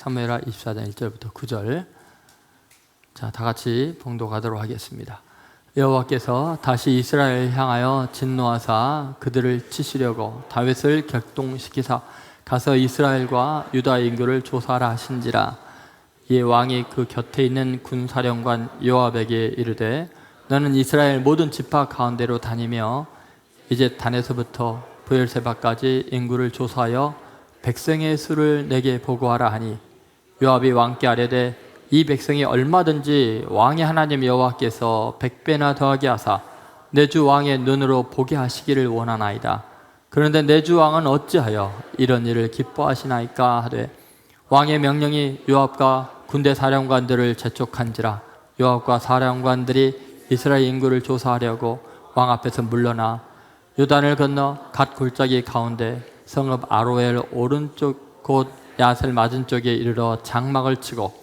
사무엘하 24장 1절부터 9절. 자, 다 같이 봉독하도록 하겠습니다. 여호와께서 다시 이스라엘을 향하여 진노하사 그들을 치시려고 다윗을 격동시키사 가서 이스라엘과 유다 인구를 조사하라 하신지라. 이에 왕이 그 곁에 있는 군사령관 요압에게 이르되 너는 이스라엘 모든 지파 가운데로 다니며 이제 단에서부터 브엘세바까지 인구를 조사하여 백성의 수를 내게 보고하라 하니 요압이 왕께 아뢰되 이 백성이 얼마든지 왕의 하나님 여호와께서 100배나 더하게 하사 내 주 왕의 눈으로 보게 하시기를 원하나이다. 그런데 내 주 왕은 어찌하여 이런 일을 기뻐하시나이까 하되 왕의 명령이 요압과 군대 사령관들을 재촉한지라. 요압과 사령관들이 이스라엘 인구를 조사하려고 왕 앞에서 물러나 요단을 건너 갓 골짜기 가운데 성읍 아로엘 오른쪽 곧 야셀 맞은쪽에 이르러 장막을 치고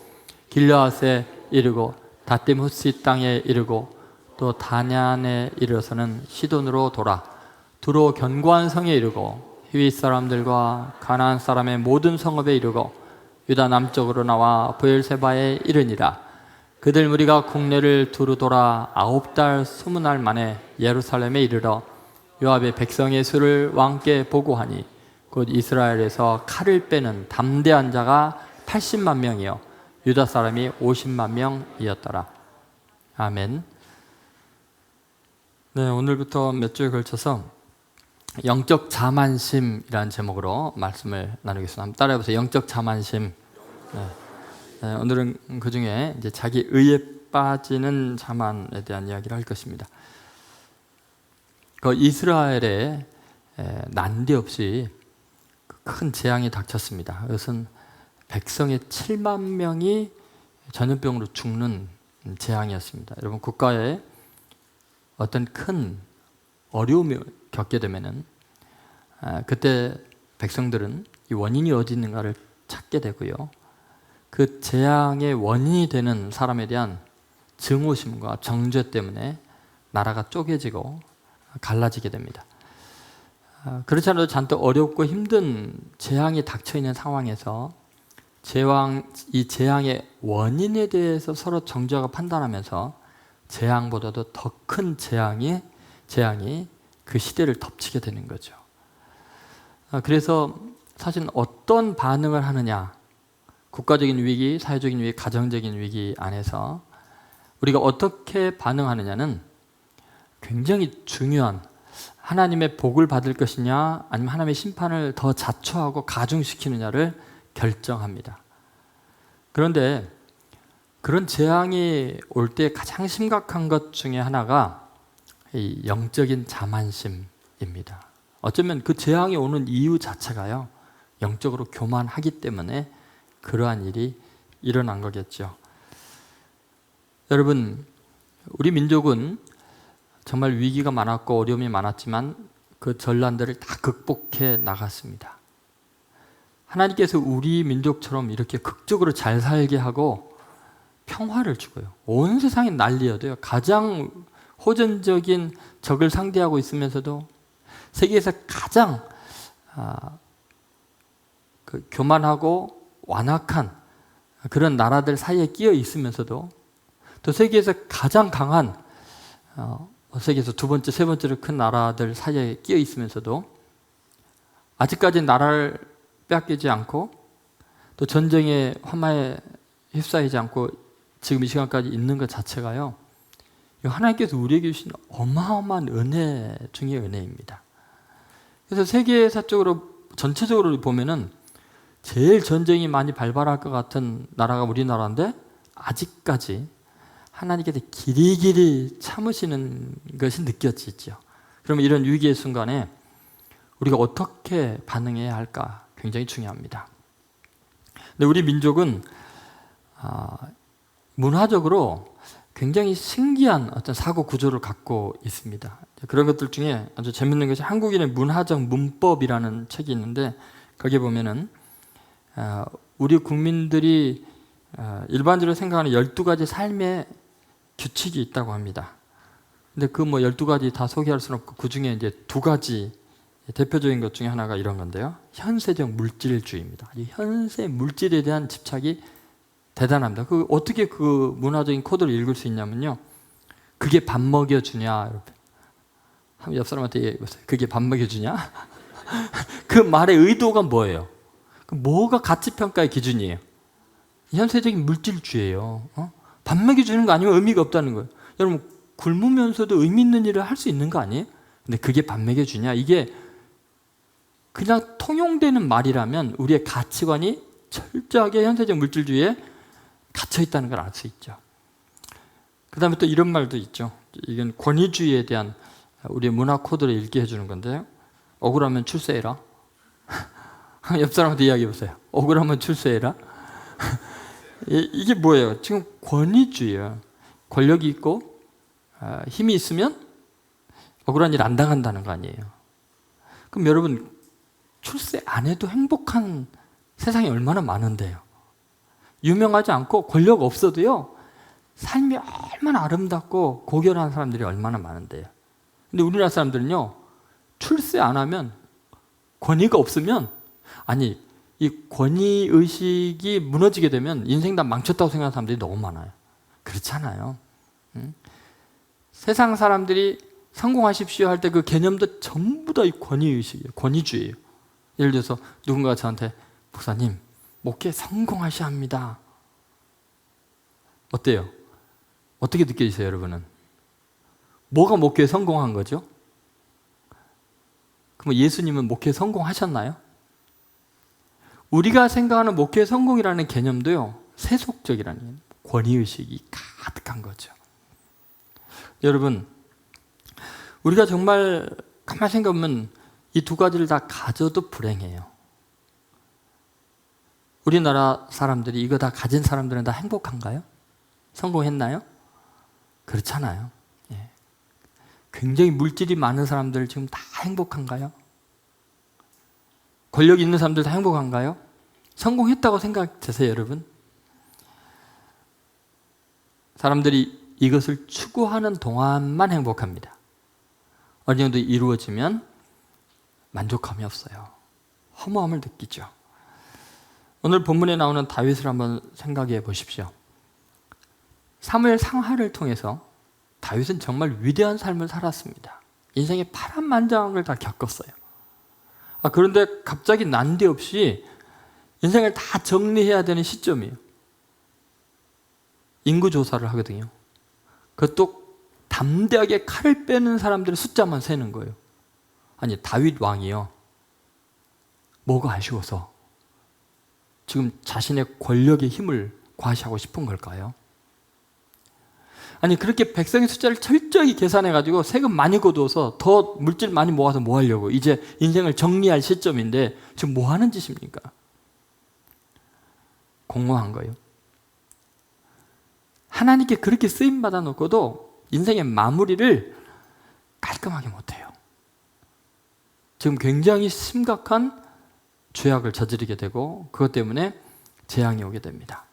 길르앗에 이르고 다딤 후시 땅에 이르고 또 다럇에 이르러서는 시돈으로 돌아 두로 견고한 성에 이르고 히윗 사람들과 가나안 사람의 모든 성읍에 이르고 유다 남쪽으로 나와 브엘세바에 이르니라. 그들 무리가 국내를 두루 돌아 9달 20날 만에 예루살렘에 이르러 요압의 백성의 수를 왕께 보고하니 곧 이스라엘에서 칼을 빼는 담대한 자가 80만 명이요 유다 사람이 50만 명이었더라. 아멘. 네, 오늘부터 몇 주에 걸쳐서 영적 자만심이라는 제목으로 말씀을 나누겠습니다. 한번 따라해보세요. 영적 자만심. 네, 오늘은 그 중에 이제 자기 의에 빠지는 자만에 대한 이야기를 할 것입니다. 그 이스라엘에 난데없이 큰 재앙이 닥쳤습니다. 그것은 백성의 7만 명이 전염병으로 죽는 재앙이었습니다. 여러분, 국가에 어떤 큰 어려움을 겪게 되면은 그때 백성들은 이 원인이 어디 있는가를 찾게 되고요. 그 재앙의 원인이 되는 사람에 대한 증오심과 정죄 때문에 나라가 쪼개지고 갈라지게 됩니다. 그렇지 않아도 잔뜩 어렵고 힘든 재앙이 닥쳐있는 상황에서 이 재앙의 원인에 대해서 서로 정죄하고 판단하면서 재앙보다도 더 큰 재앙이 그 시대를 덮치게 되는 거죠. 그래서 사실 어떤 반응을 하느냐, 국가적인 위기, 사회적인 위기, 가정적인 위기 안에서 우리가 어떻게 반응하느냐는 굉장히 중요한, 하나님의 복을 받을 것이냐 아니면 하나님의 심판을 더 자초하고 가중시키느냐를 결정합니다. 그런데 그런 재앙이 올 때 가장 심각한 것 중에 하나가 이 영적인 자만심입니다. 어쩌면 그 재앙이 오는 이유 자체가요, 영적으로 교만하기 때문에 그러한 일이 일어난 거겠죠. 여러분, 우리 민족은 정말 위기가 많았고 어려움이 많았지만 그 전란들을 다 극복해 나갔습니다. 하나님께서 우리 민족처럼 이렇게 극적으로 잘 살게 하고 평화를 주고요. 온 세상이 난리여도요. 가장 호전적인 적을 상대하고 있으면서도 세계에서 가장 교만하고 완악한 그런 나라들 사이에 끼어 있으면서도 또 세계에서 가장 강한 세계에서 두 번째, 세 번째로 큰 나라들 사이에 끼어 있으면서도 아직까지 나라를 빼앗기지 않고 또 전쟁의 화마에 휩싸이지 않고 지금 이 시간까지 있는 것 자체가요, 하나님께서 우리에게 주신 어마어마한 은혜 중의 은혜입니다. 그래서 세계사적으로 전체적으로 보면은 제일 전쟁이 많이 발발할 것 같은 나라가 우리나라인데 아직까지 하나님께서 길이길이 참으시는 것이 느껴지죠. 그러면 이런 위기의 순간에 우리가 어떻게 반응해야 할까 굉장히 중요합니다. 근데 우리 민족은 문화적으로 굉장히 신기한 어떤 사고 구조를 갖고 있습니다. 그런 것들 중에 아주 재밌는 것이 한국인의 문화적 문법이라는 책이 있는데 거기에 보면은 우리 국민들이 일반적으로 생각하는 12가지 삶의 규칙이 있다고 합니다. 근데 그 12가지 다 소개할 수는 없고 그 중에 이제 2가지 대표적인 것 중에 하나가 이런 건데요. 현세적 물질주의입니다. 이 현세 물질에 대한 집착이 대단합니다. 어떻게 그 문화적인 코드를 읽을 수 있냐면요. 그게 밥 먹여주냐? 한번 옆 사람한테 얘기해보세요. 그게 밥 먹여주냐? 그 말의 의도가 뭐예요? 뭐가 가치평가의 기준이에요? 현세적인 물질주의예요. 밥 먹여주는 거 아니면 의미가 없다는 거예요. 여러분, 굶으면서도 의미 있는 일을 할 수 있는 거 아니에요? 근데 그게 밥 먹여주냐? 이게 그냥 통용되는 말이라면 우리의 가치관이 철저하게 현세적 물질주의에 갇혀 있다는 걸 알 수 있죠. 그 다음에 또 이런 말도 있죠. 이건 권위주의에 대한 우리의 문화 코드를 읽게 해주는 건데요. 억울하면 출세해라. 옆 사람한테 이야기해보세요. 억울하면 출세해라. 이게 뭐예요? 지금 권위주의예요. 권력이 있고 힘이 있으면 억울한 일 안 당한다는 거 아니에요. 그럼 여러분, 출세 안 해도 행복한 세상이 얼마나 많은데요. 유명하지 않고 권력 없어도요, 삶이 얼마나 아름답고 고결한 사람들이 얼마나 많은데요. 근데 우리나라 사람들은요, 출세 안 하면, 권위가 없으면, 아니, 이 권위의식이 무너지게 되면 인생 다 망쳤다고 생각하는 사람들이 너무 많아요. 그렇잖아요. 세상 사람들이 성공하십시오 할 때 그 개념도 전부 다 이 권위의식이에요. 권위주의예요. 예를 들어서 누군가가 저한테 목사님, 목회 성공하셔야 합니다. 어때요? 어떻게 느껴지세요, 여러분은? 뭐가 목회에 성공한 거죠? 그럼 예수님은 목회에 성공하셨나요? 우리가 생각하는 목회의 성공이라는 개념도요, 세속적이라는 권위의식이 가득한 거죠. 여러분, 우리가 정말 가만히 생각하면 이 두 가지를 다 가져도 불행해요. 우리나라 사람들이 이거 다 가진 사람들은 다 행복한가요? 성공했나요? 그렇잖아요. 예. 굉장히 물질이 많은 사람들 지금 다 행복한가요? 권력이 있는 사람들 다 행복한가요? 성공했다고 생각되세요, 여러분? 사람들이 이것을 추구하는 동안만 행복합니다. 어느 정도 이루어지면 만족감이 없어요. 허무함을 느끼죠. 오늘 본문에 나오는 다윗을 한번 생각해 보십시오. 사무엘 상하를 통해서 다윗은 정말 위대한 삶을 살았습니다. 인생의 파란만장을 다 겪었어요. 그런데 갑자기 난데없이 인생을 다 정리해야 되는 시점이에요. 인구조사를 하거든요. 그것도 담대하게 칼을 빼는 사람들의 숫자만 세는 거예요. 아니, 다윗 왕이요. 뭐가 아쉬워서 지금 자신의 권력의 힘을 과시하고 싶은 걸까요? 아니, 그렇게 백성의 숫자를 철저히 계산해가지고 세금 많이 거두어서 더 물질 많이 모아서 뭐 하려고? 이제 인생을 정리할 시점인데 지금 뭐 하는 짓입니까? 공허한 거예요. 하나님께 그렇게 쓰임받아 놓고도 인생의 마무리를 깔끔하게 못해요. 지금 굉장히 심각한 죄악을 저지르게 되고 그것 때문에 재앙이 오게 됩니다.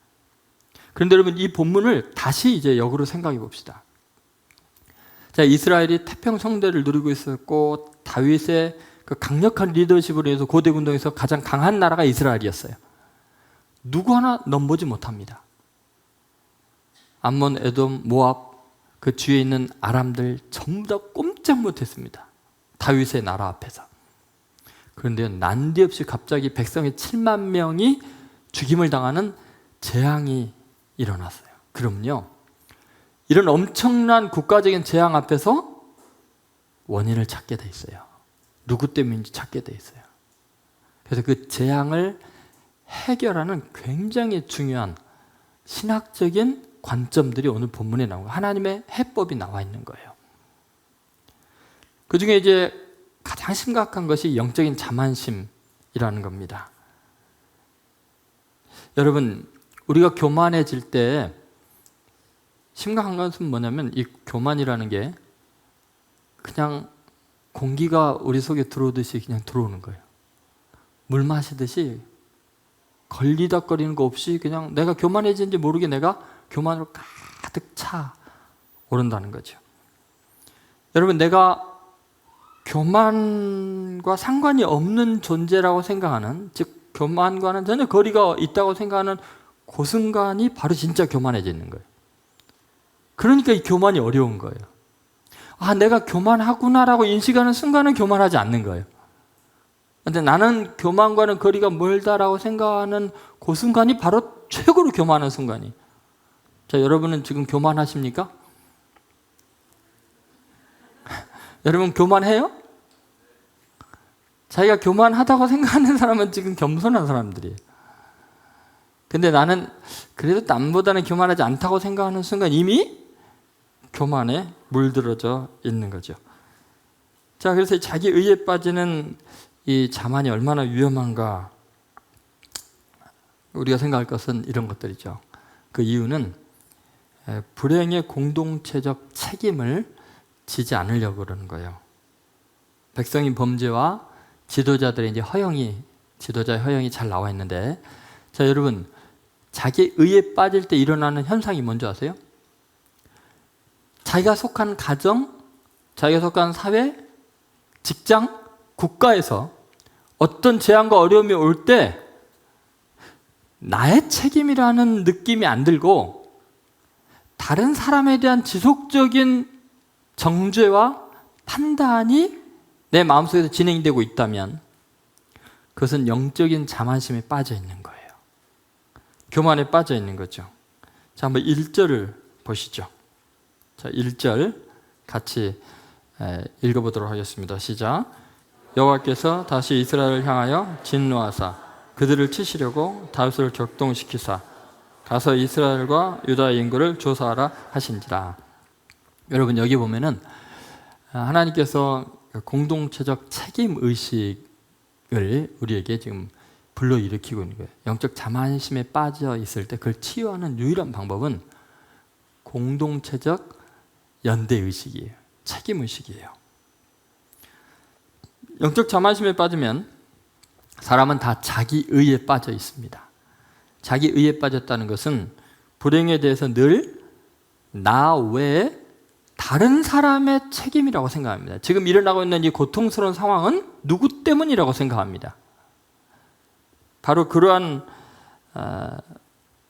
그런데 여러분, 이 본문을 다시 이제 역으로 생각해 봅시다. 자, 이스라엘이 태평성대를 누리고 있었고 다윗의 그 강력한 리더십으로 해서 고대 군동에서 가장 강한 나라가 이스라엘이었어요. 누구 하나 넘보지 못합니다. 암몬, 에돔, 모압, 그 뒤에 있는 아람들 전부 다 꼼짝 못했습니다. 다윗의 나라 앞에서. 그런데 난데없이 갑자기 백성의 7만 명이 죽임을 당하는 재앙이 일어났어요. 그럼요, 이런 엄청난 국가적인 재앙 앞에서 원인을 찾게 돼 있어요. 누구 때문인지 찾게 돼 있어요. 그래서 그 재앙을 해결하는 굉장히 중요한 신학적인 관점들이 오늘 본문에 나온 거예요. 하나님의 해법이 나와 있는 거예요. 그 중에 이제 가장 심각한 것이 영적인 자만심이라는 겁니다. 여러분, 우리가 교만해질 때 심각한 것은 뭐냐면 이 교만이라는 게 그냥 공기가 우리 속에 들어오듯이 그냥 들어오는 거예요. 물 마시듯이 걸리닥거리는 거 없이 그냥 내가 교만해진지 모르게 내가 교만으로 가득 차 오른다는 거죠. 여러분, 내가 교만과 상관이 없는 존재라고 생각하는, 즉 교만과는 전혀 거리가 있다고 생각하는 그 순간이 바로 진짜 교만해지는 거예요. 그러니까 이 교만이 어려운 거예요. 아, 내가 교만하구나라고 인식하는 순간은 교만하지 않는 거예요. 근데 나는 교만과는 거리가 멀다라고 생각하는 그 순간이 바로 최고로 교만한 순간이. 자, 여러분은 지금 교만하십니까? 여러분 교만해요? 자기가 교만하다고 생각하는 사람은 지금 겸손한 사람들이에요. 근데 나는 그래도 남보다는 교만하지 않다고 생각하는 순간 이미 교만에 물들어져 있는 거죠. 자, 그래서 자기 의에 빠지는 이 자만이 얼마나 위험한가 우리가 생각할 것은 이런 것들이죠. 그 이유는 불행의 공동체적 책임을 지지 않으려고 그러는 거예요. 백성인 범죄와 지도자들의 이제 지도자의 허영이 잘 나와 있는데, 자, 여러분, 자기 의에 빠질 때 일어나는 현상이 뭔지 아세요? 자기가 속한 가정, 자기가 속한 사회, 직장, 국가에서 어떤 재앙과 어려움이 올 때 나의 책임이라는 느낌이 안 들고 다른 사람에 대한 지속적인 정죄와 판단이 내 마음속에서 진행되고 있다면 그것은 영적인 자만심에 빠져 있는 거예요. 교만에 빠져 있는 거죠. 자, 한번 1절을 보시죠. 자, 1절 같이 읽어보도록 하겠습니다. 시작. 여호와께서 다시 이스라엘을 향하여 진노하사 그들을 치시려고 다윗을 격동시키사 가서 이스라엘과 유다의 인구를 조사하라 하신지라. 여러분, 여기 보면은 하나님께서 공동체적 책임 의식을 우리에게 지금 불러일으키고 있는 거예요. 영적 자만심에 빠져 있을 때 그걸 치유하는 유일한 방법은 공동체적 연대 의식이에요. 책임 의식이에요. 영적 자만심에 빠지면 사람은 다 자기 의에 빠져 있습니다. 자기 의에 빠졌다는 것은 불행에 대해서 늘 나 외에 다른 사람의 책임이라고 생각합니다. 지금 일어나고 있는 이 고통스러운 상황은 누구 때문이라고 생각합니다. 바로 그러한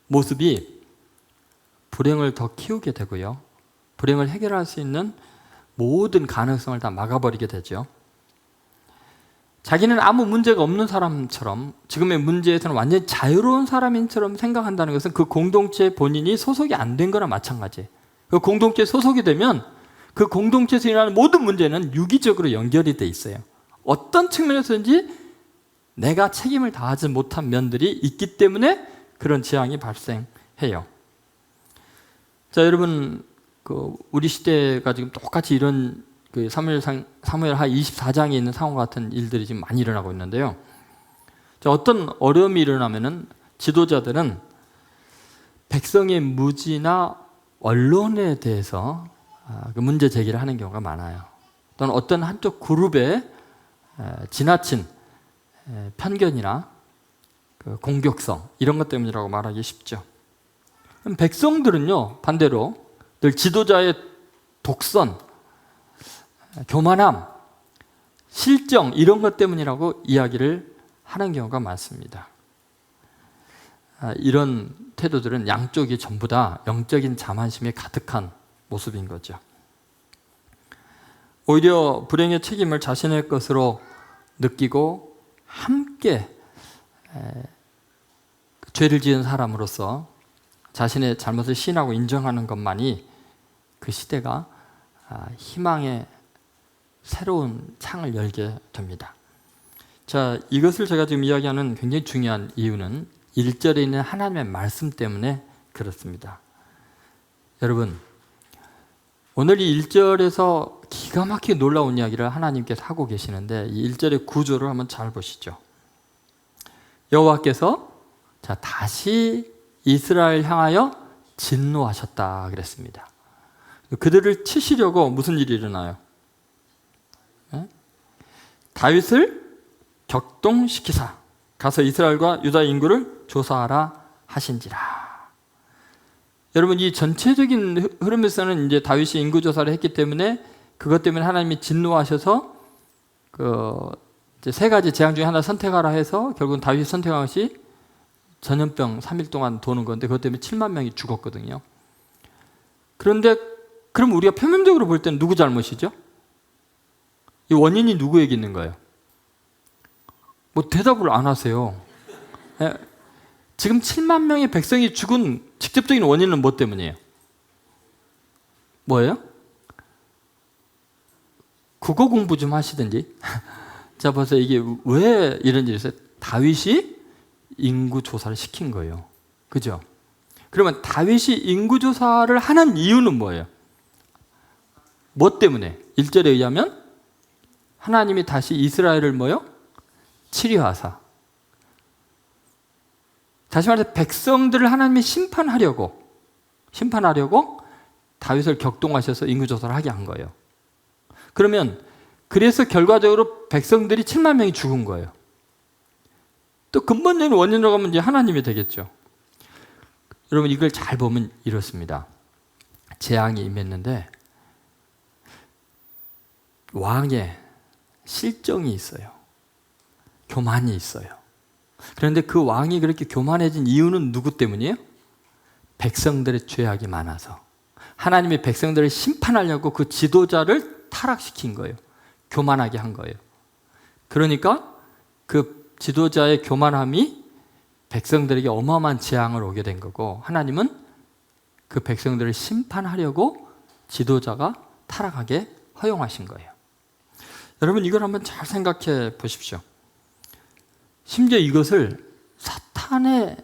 모습이 불행을 더 키우게 되고요. 불행을 해결할 수 있는 모든 가능성을 다 막아버리게 되죠. 자기는 아무 문제가 없는 사람처럼 지금의 문제에서는 완전히 자유로운 사람인처럼 생각한다는 것은 그 공동체 본인이 소속이 안 된 거나 마찬가지예요. 그 공동체에 소속이 되면 그 공동체에서 일어나는 모든 문제는 유기적으로 연결이 돼 있어요. 어떤 측면에서든지 내가 책임을 다하지 못한 면들이 있기 때문에 그런 재앙이 발생해요. 자, 여러분, 우리 시대가 지금 똑같이 이런 사무엘하 24장에 있는 상황 같은 일들이 지금 많이 일어나고 있는데요. 자, 어떤 어려움이 일어나면은 지도자들은 백성의 무지나 언론에 대해서 그 문제 제기를 하는 경우가 많아요. 또는 어떤 한쪽 그룹의 지나친 편견이나 공격성 이런 것 때문이라고 말하기 쉽죠. 그럼 백성들은요, 반대로 늘 지도자의 독선, 교만함, 실정 이런 것 때문이라고 이야기를 하는 경우가 많습니다. 이런 태도들은 양쪽이 전부 다 영적인 자만심에 가득한 모습인 거죠. 오히려 불행의 책임을 자신의 것으로 느끼고 함께 죄를 지은 사람으로서 자신의 잘못을 시인하고 인정하는 것만이 그 시대가 희망의 새로운 창을 열게 됩니다. 자, 이것을 제가 지금 이야기하는 굉장히 중요한 이유는 1절에 있는 하나님의 말씀 때문에 그렇습니다. 여러분, 오늘 이 1절에서 기가 막히게 놀라운 이야기를 하나님께서 하고 계시는데 이 1절의 구조를 한번 잘 보시죠. 여호와께서 다시 이스라엘 향하여 진노하셨다 그랬습니다. 그들을 치시려고 무슨 일이 일어나요? 다윗을 격동시키사 가서 이스라엘과 유다 인구를 조사하라 하신지라. 여러분, 이 전체적인 흐름에서는 이제 다윗이 인구 조사를 했기 때문에 그것 때문에 하나님이 진노하셔서 이제 세 가지 재앙 중에 하나 선택하라 해서 결국은 다윗이 선택한 것이 전염병 3일 동안 도는 건데 그것 때문에 7만 명이 죽었거든요. 그런데 그럼 우리가 표면적으로 볼 때는 누구 잘못이죠? 이 원인이 누구에게 있는 거예요? 뭐 대답을 안 하세요. 지금 7만 명의 백성이 죽은 직접적인 원인은 뭐 때문이에요? 뭐예요? 국어 공부 좀 하시든지. 자, 벌써 이게 왜 이런 일이 있어요? 다윗이 인구 조사를 시킨 거예요. 그죠? 그러면 다윗이 인구 조사를 하는 이유는 뭐예요? 뭐 때문에? 1절에 의하면 하나님이 다시 이스라엘을 뭐요? 치료하사. 다시 말해서 백성들을 하나님이 심판하려고 다윗을 격동하셔서 인구 조사를 하게 한 거예요. 그러면 그래서 결과적으로 백성들이 7만 명이 죽은 거예요. 또 근본적인 원인으로 가면 이제 하나님이 되겠죠. 여러분 이걸 잘 보면 이렇습니다. 재앙이 임했는데 왕의 실정이 있어요. 교만이 있어요. 그런데 그 왕이 그렇게 교만해진 이유는 누구 때문이에요? 백성들의 죄악이 많아서 하나님이 백성들을 심판하려고 그 지도자를 타락시킨 거예요. 교만하게 한 거예요. 그러니까 그 지도자의 교만함이 백성들에게 어마어마한 재앙을 오게 된 거고 하나님은 그 백성들을 심판하려고 지도자가 타락하게 허용하신 거예요. 여러분 이걸 한번 잘 생각해 보십시오. 심지어 이것을 사탄의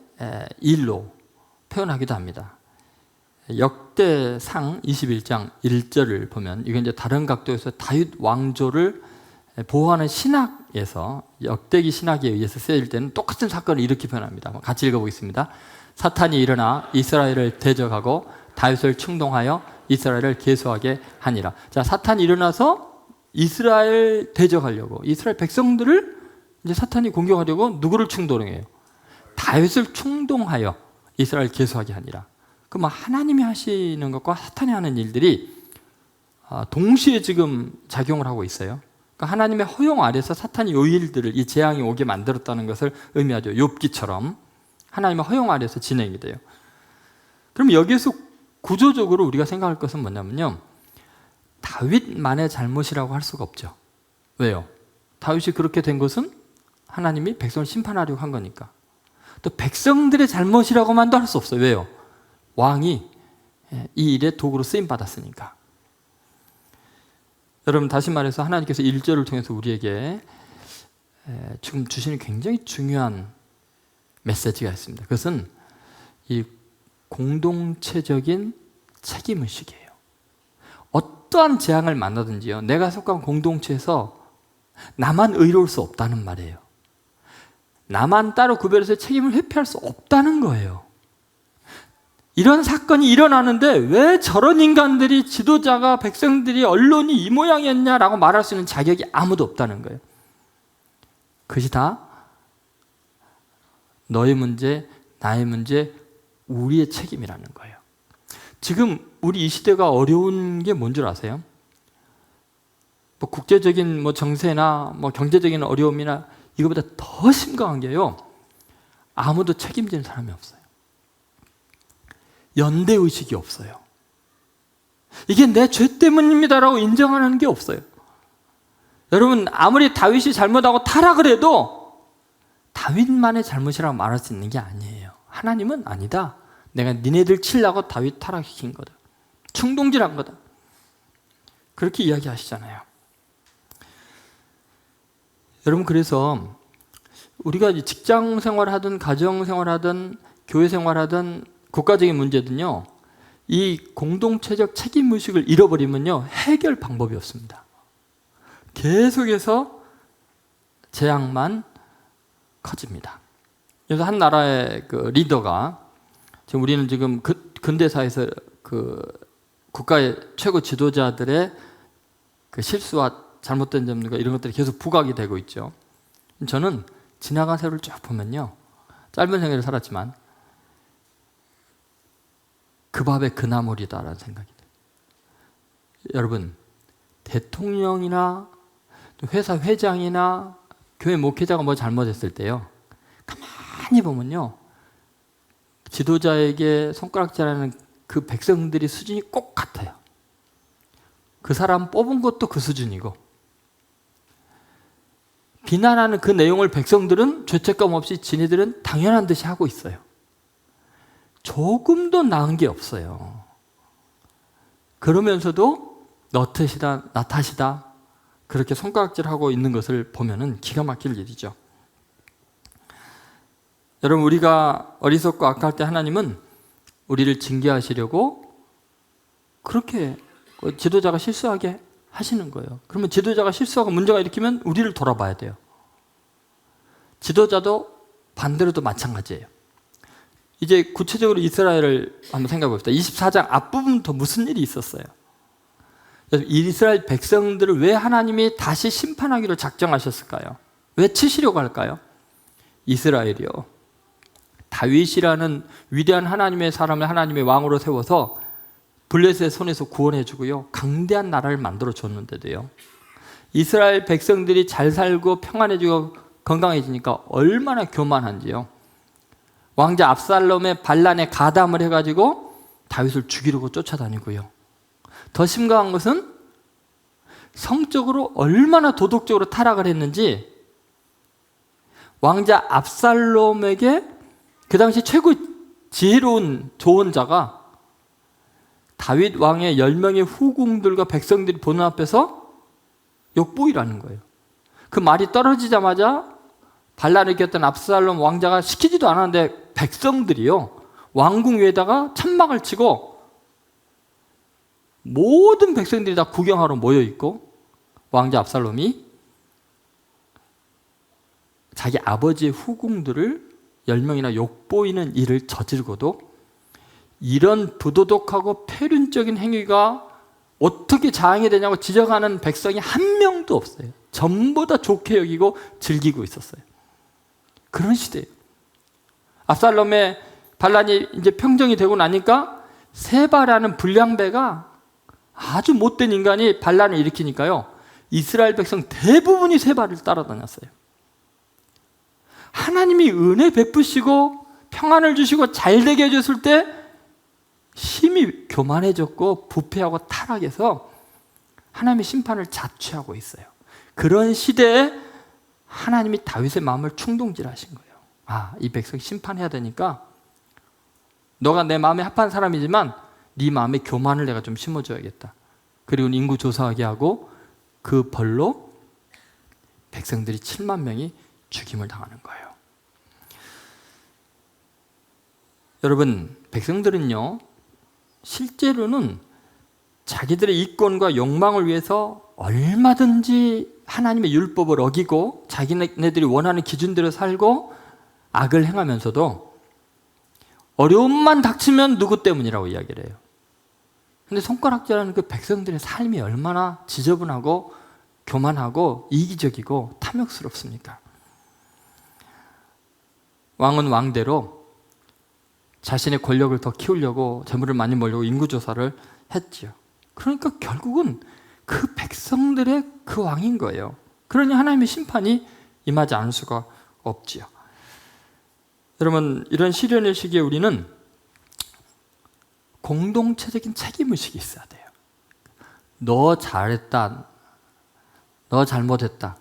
일로 표현하기도 합니다. 역대상 21장 1절을 보면 이건 이제 다른 각도에서 다윗 왕조를 보호하는 신학에서 역대기 신학에 의해서 쓰일 때는 똑같은 사건을 이렇게 표현합니다. 같이 읽어보겠습니다. 사탄이 일어나 이스라엘을 대적하고 다윗을 충동하여 이스라엘을 계수하게 하니라. 자, 사탄이 일어나서 이스라엘 대적하려고 이스라엘 백성들을 이제 사탄이 공격하려고 누구를 충동해요? 다윗을 충동하여 이스라엘 계수하게 하니라. 그럼 하나님이 하시는 것과 사탄이 하는 일들이 동시에 지금 작용을 하고 있어요. 그러니까 하나님의 허용 아래서 사탄이 이 일들을 이 재앙이 오게 만들었다는 것을 의미하죠. 욥기처럼 하나님의 허용 아래서 진행이 돼요. 그럼 여기에서 구조적으로 우리가 생각할 것은 뭐냐면요. 다윗만의 잘못이라고 할 수가 없죠. 왜요? 다윗이 그렇게 된 것은 하나님이 백성을 심판하려고 한 거니까. 또 백성들의 잘못이라고만도 할 수 없어요. 왜요? 왕이 이 일에 도구로 쓰임 받았으니까. 여러분 다시 말해서 하나님께서 1절을 통해서 우리에게 지금 주시는 굉장히 중요한 메시지가 있습니다. 그것은 이 공동체적인 책임의식이에요. 어떠한 재앙을 만나든지요. 내가 속한 공동체에서 나만 의로울 수 없다는 말이에요. 나만 따로 구별해서 책임을 회피할 수 없다는 거예요. 이런 사건이 일어나는데 왜 저런 인간들이 지도자가 백성들이 언론이 이 모양이었냐라고 말할 수 있는 자격이 아무도 없다는 거예요. 그것이 다 너의 문제, 나의 문제, 우리의 책임이라는 거예요. 지금 우리 이 시대가 어려운 게 뭔 줄 아세요? 뭐 국제적인 뭐 정세나 뭐 경제적인 어려움이나 이거보다 더 심각한 게요. 아무도 책임지는 사람이 없어요. 연대의식이 없어요. 이게 내 죄 때문입니다라고 인정하는 게 없어요. 여러분 아무리 다윗이 잘못하고 타락을 해도 다윗만의 잘못이라고 말할 수 있는 게 아니에요. 하나님은 아니다. 내가 니네들 치려고 다윗 타락시킨 거다. 충동질한 거다. 그렇게 이야기하시잖아요. 여러분 그래서 우리가 직장 생활하든 가정 생활하든 교회 생활하든 국가적인 문제든요. 이 공동체적 책임의식을 잃어버리면요. 해결 방법이 없습니다. 계속해서 재앙만 커집니다. 그래서 한 나라의 그 리더가 지금 우리는 지금 근대사에서 그 국가의 최고 지도자들의 그 실수와 잘못된 점과 이런 것들이 계속 부각이 되고 있죠. 저는 지나간 세월을 쭉 보면요. 짧은 생애를 살았지만 그 밥에 그 나물이다라는 생각이 들어요. 여러분 대통령이나 회사 회장이나 교회 목회자가 뭐 잘못했을 때요, 가만히 보면요, 지도자에게 손가락질하는 그 백성들이 수준이 꼭 같아요. 그 사람 뽑은 것도 그 수준이고, 비난하는 그 내용을 백성들은 죄책감 없이 지네들은 당연한 듯이 하고 있어요. 조금도 나은 게 없어요. 그러면서도 너 탓이다, 나 탓이다, 그렇게 손가락질하고 있는 것을 보면은 기가 막힐 일이죠. 여러분, 우리가 어리석고 악할 때 하나님은 우리를 징계하시려고 그렇게 지도자가 실수하게 하시는 거예요. 그러면 지도자가 실수하고 문제가 일으키면 우리를 돌아봐야 돼요. 지도자도 반대로도 마찬가지예요. 이제 구체적으로 이스라엘을 한번 생각해 봅시다. 24장 앞부분부터 무슨 일이 있었어요? 이스라엘 백성들을 왜 하나님이 다시 심판하기로 작정하셨을까요? 왜 치시려고 할까요? 이스라엘이요, 다윗이라는 위대한 하나님의 사람을 하나님의 왕으로 세워서 블레셋의 손에서 구원해 주고요, 강대한 나라를 만들어 줬는데도요, 이스라엘 백성들이 잘 살고 평안해지고 건강해지니까 얼마나 교만한지요. 왕자 압살롬의 반란에 가담을 해가지고 다윗을 죽이려고 쫓아다니고요. 더 심각한 것은 성적으로 얼마나 도덕적으로 타락을 했는지, 왕자 압살롬에게 그 당시 최고 지혜로운 조언자가 다윗 왕의 10명의 후궁들과 백성들이 보는 앞에서 욕보이라는 거예요. 그 말이 떨어지자마자 반란을 일으켰던 압살롬 왕자가 시키지도 않았는데 백성들이요, 왕궁 위에다가 천막을 치고 모든 백성들이 다 구경하러 모여있고, 왕자 압살롬이 자기 아버지의 후궁들을 10명이나 욕보이는 일을 저지르고도 이런 부도덕하고 폐륜적인 행위가 어떻게 자행이 되냐고 지적하는 백성이 한 명도 없어요. 전부 다 좋게 여기고 즐기고 있었어요. 그런 시대예요. 압살롬의 반란이 이제 평정이 되고 나니까 세바라는 불량배가, 아주 못된 인간이 반란을 일으키니까요, 이스라엘 백성 대부분이 세바를 따라다녔어요. 하나님이 은혜 베푸시고 평안을 주시고 잘되게 해줬을 때 힘이 교만해졌고 부패하고 타락해서 하나님의 심판을 자취하고 있어요. 그런 시대에 하나님이 다윗의 마음을 충동질하신 거예요. 이 백성 심판해야 되니까 너가 내 마음에 합한 사람이지만 네 마음에 교만을 내가 좀 심어줘야겠다. 그리고 인구 조사하게 하고 그 벌로 백성들이 7만 명이 죽임을 당하는 거예요. 여러분, 백성들은요, 실제로는 자기들의 이권과 욕망을 위해서 얼마든지 하나님의 율법을 어기고 자기네들이 원하는 기준대로 살고 악을 행하면서도 어려움만 닥치면 누구 때문이라고 이야기를 해요. 근데 손가락질하는 그 백성들의 삶이 얼마나 지저분하고 교만하고 이기적이고 탐욕스럽습니까? 왕은 왕대로 자신의 권력을 더 키우려고 재물을 많이 벌려고 인구조사를 했지요. 그러니까 결국은 그 백성들의 그 왕인 거예요. 그러니 하나님의 심판이 임하지 않을 수가 없지요. 여러분, 이런 시련의 시기에 우리는 공동체적인 책임의식이 있어야 돼요. 너 잘했다, 너 잘못했다,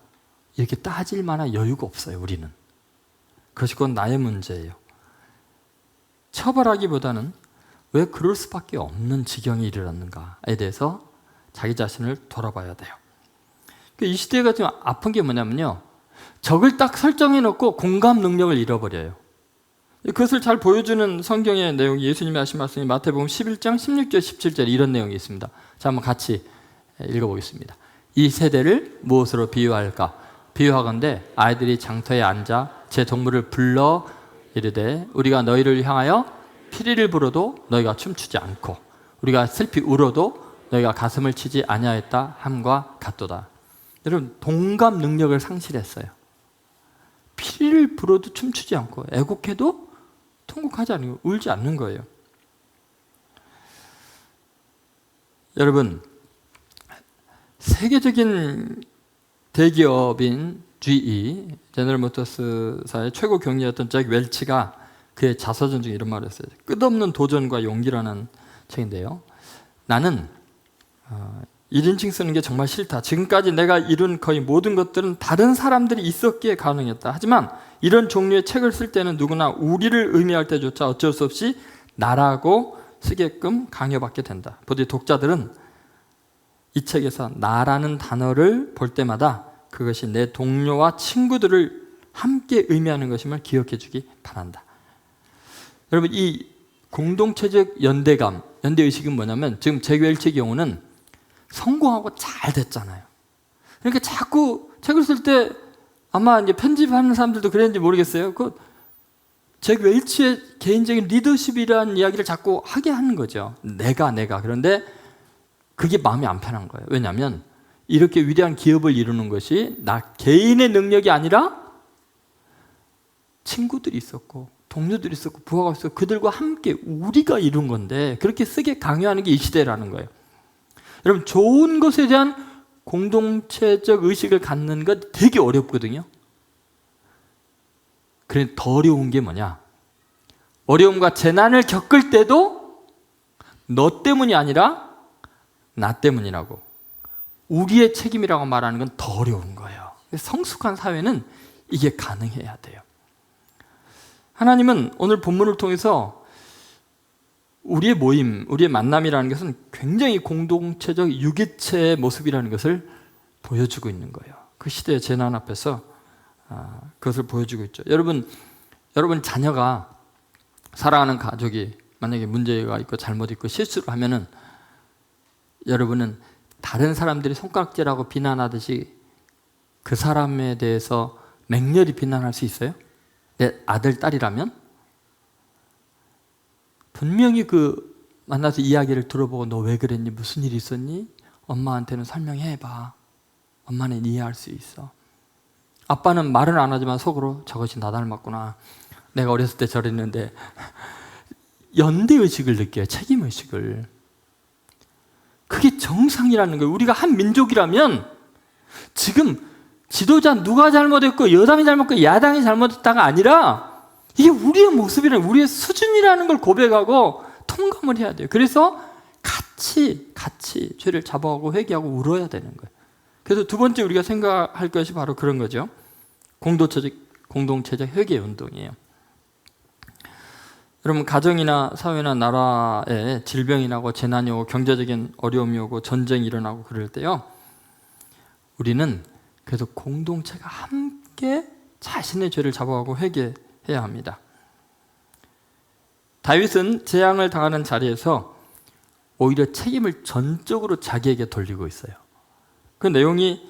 이렇게 따질 만한 여유가 없어요, 우리는. 그것이 그건 나의 문제예요. 처벌하기보다는 왜 그럴 수밖에 없는 지경에 이르렀는가에 대해서 자기 자신을 돌아봐야 돼요. 이 시대가 좀 아픈 게 뭐냐면요, 적을 딱 설정해 놓고 공감 능력을 잃어버려요. 그것을 잘 보여주는 성경의 내용이, 예수님이 하신 말씀이 마태복음 11장 16절 17절 이런 내용이 있습니다. 자, 한번 같이 읽어보겠습니다. 이 세대를 무엇으로 비유할까? 비유하건대 아이들이 장터에 앉아 제 동물을 불러 이르되 우리가 너희를 향하여 피리를 불어도 너희가 춤추지 않고 우리가 슬피 울어도 너희가 가슴을 치지 아니하였다 함과 같도다. 여러분, 동감 능력을 상실했어요. 피리를 불어도 춤추지 않고 애곡해도 통곡하지 않고 울지 않는 거예요. 여러분, 세계적인 대기업인 GE, 제너럴 모터스사의 최고 경리였던 잭 웰치가 그의 자서전 중에 이런 말을 했어요. 끝없는 도전과 용기라는 책인데요. 나는 1인칭 쓰는 게 정말 싫다. 지금까지 내가 이룬 거의 모든 것들은 다른 사람들이 있었기에 가능했다. 하지만 이런 종류의 책을 쓸 때는 누구나 우리를 의미할 때조차 어쩔 수 없이 나라고 쓰게끔 강요받게 된다. 부디 독자들은 이 책에서 나라는 단어를 볼 때마다 그것이 내 동료와 친구들을 함께 의미하는 것임을 기억해 주기 바란다. 여러분, 이 공동체적 연대감, 연대의식은 뭐냐면 지금 잭 웰치의 경우는 성공하고 잘 됐잖아요. 그러니까 자꾸 책을 쓸 때 아마 이제 편집하는 사람들도 그랬는지 모르겠어요. 잭 웰치의 개인적인 리더십이라는 이야기를 자꾸 하게 하는 거죠. 내가. 그런데 그게 마음이 안 편한 거예요. 왜냐하면 이렇게 위대한 기업을 이루는 것이 나 개인의 능력이 아니라 친구들이 있었고 동료들이 있었고 부하가 있었고 그들과 함께 우리가 이룬 건데 그렇게 쓰게 강요하는 게 이 시대라는 거예요. 여러분, 좋은 것에 대한 공동체적 의식을 갖는 것 되게 어렵거든요. 그런데 더 어려운 게 뭐냐? 어려움과 재난을 겪을 때도 너 때문이 아니라 나 때문이라고, 우리의 책임이라고 말하는 건 더 어려운 거예요. 성숙한 사회는 이게 가능해야 돼요. 하나님은 오늘 본문을 통해서 우리의 모임, 우리의 만남이라는 것은 굉장히 공동체적 유기체의 모습이라는 것을 보여주고 있는 거예요. 그 시대의 재난 앞에서 그것을 보여주고 있죠. 여러분 자녀가, 사랑하는 가족이 만약에 문제가 있고 잘못 있고 실수를 하면은 여러분은 다른 사람들이 손가락질하고 비난하듯이 그 사람에 대해서 맹렬히 비난할 수 있어요? 내 아들, 딸이라면? 분명히 만나서 이야기를 들어보고 너 왜 그랬니? 무슨 일이 있었니? 엄마한테는 설명해봐. 엄마는 이해할 수 있어. 아빠는 말은 안 하지만 속으로 저것이 나 닮았구나. 내가 어렸을 때 저랬는데. 연대의식을 느껴요. 책임의식을. 그게 정상이라는 거예요. 우리가 한 민족이라면 지금 지도자 누가 잘못했고 여당이 잘못했고 야당이 잘못했다가 아니라 이게 우리의 모습이라는, 우리의 수준이라는 걸 고백하고 통감을 해야 돼요. 그래서 같이 죄를 잡아가고 회개하고 울어야 되는 거예요. 그래서 두 번째 우리가 생각할 것이 바로 그런 거죠. 공동체적 회개 운동이에요. 여러분, 가정이나 사회나 나라에 질병이 나고 재난이 오고 경제적인 어려움이 오고 전쟁이 일어나고 그럴 때요, 우리는 그래서 공동체가 함께 자신의 죄를 잡아가고 회개해야 합니다. 다윗은 재앙을 당하는 자리에서 오히려 책임을 전적으로 자기에게 돌리고 있어요. 그 내용이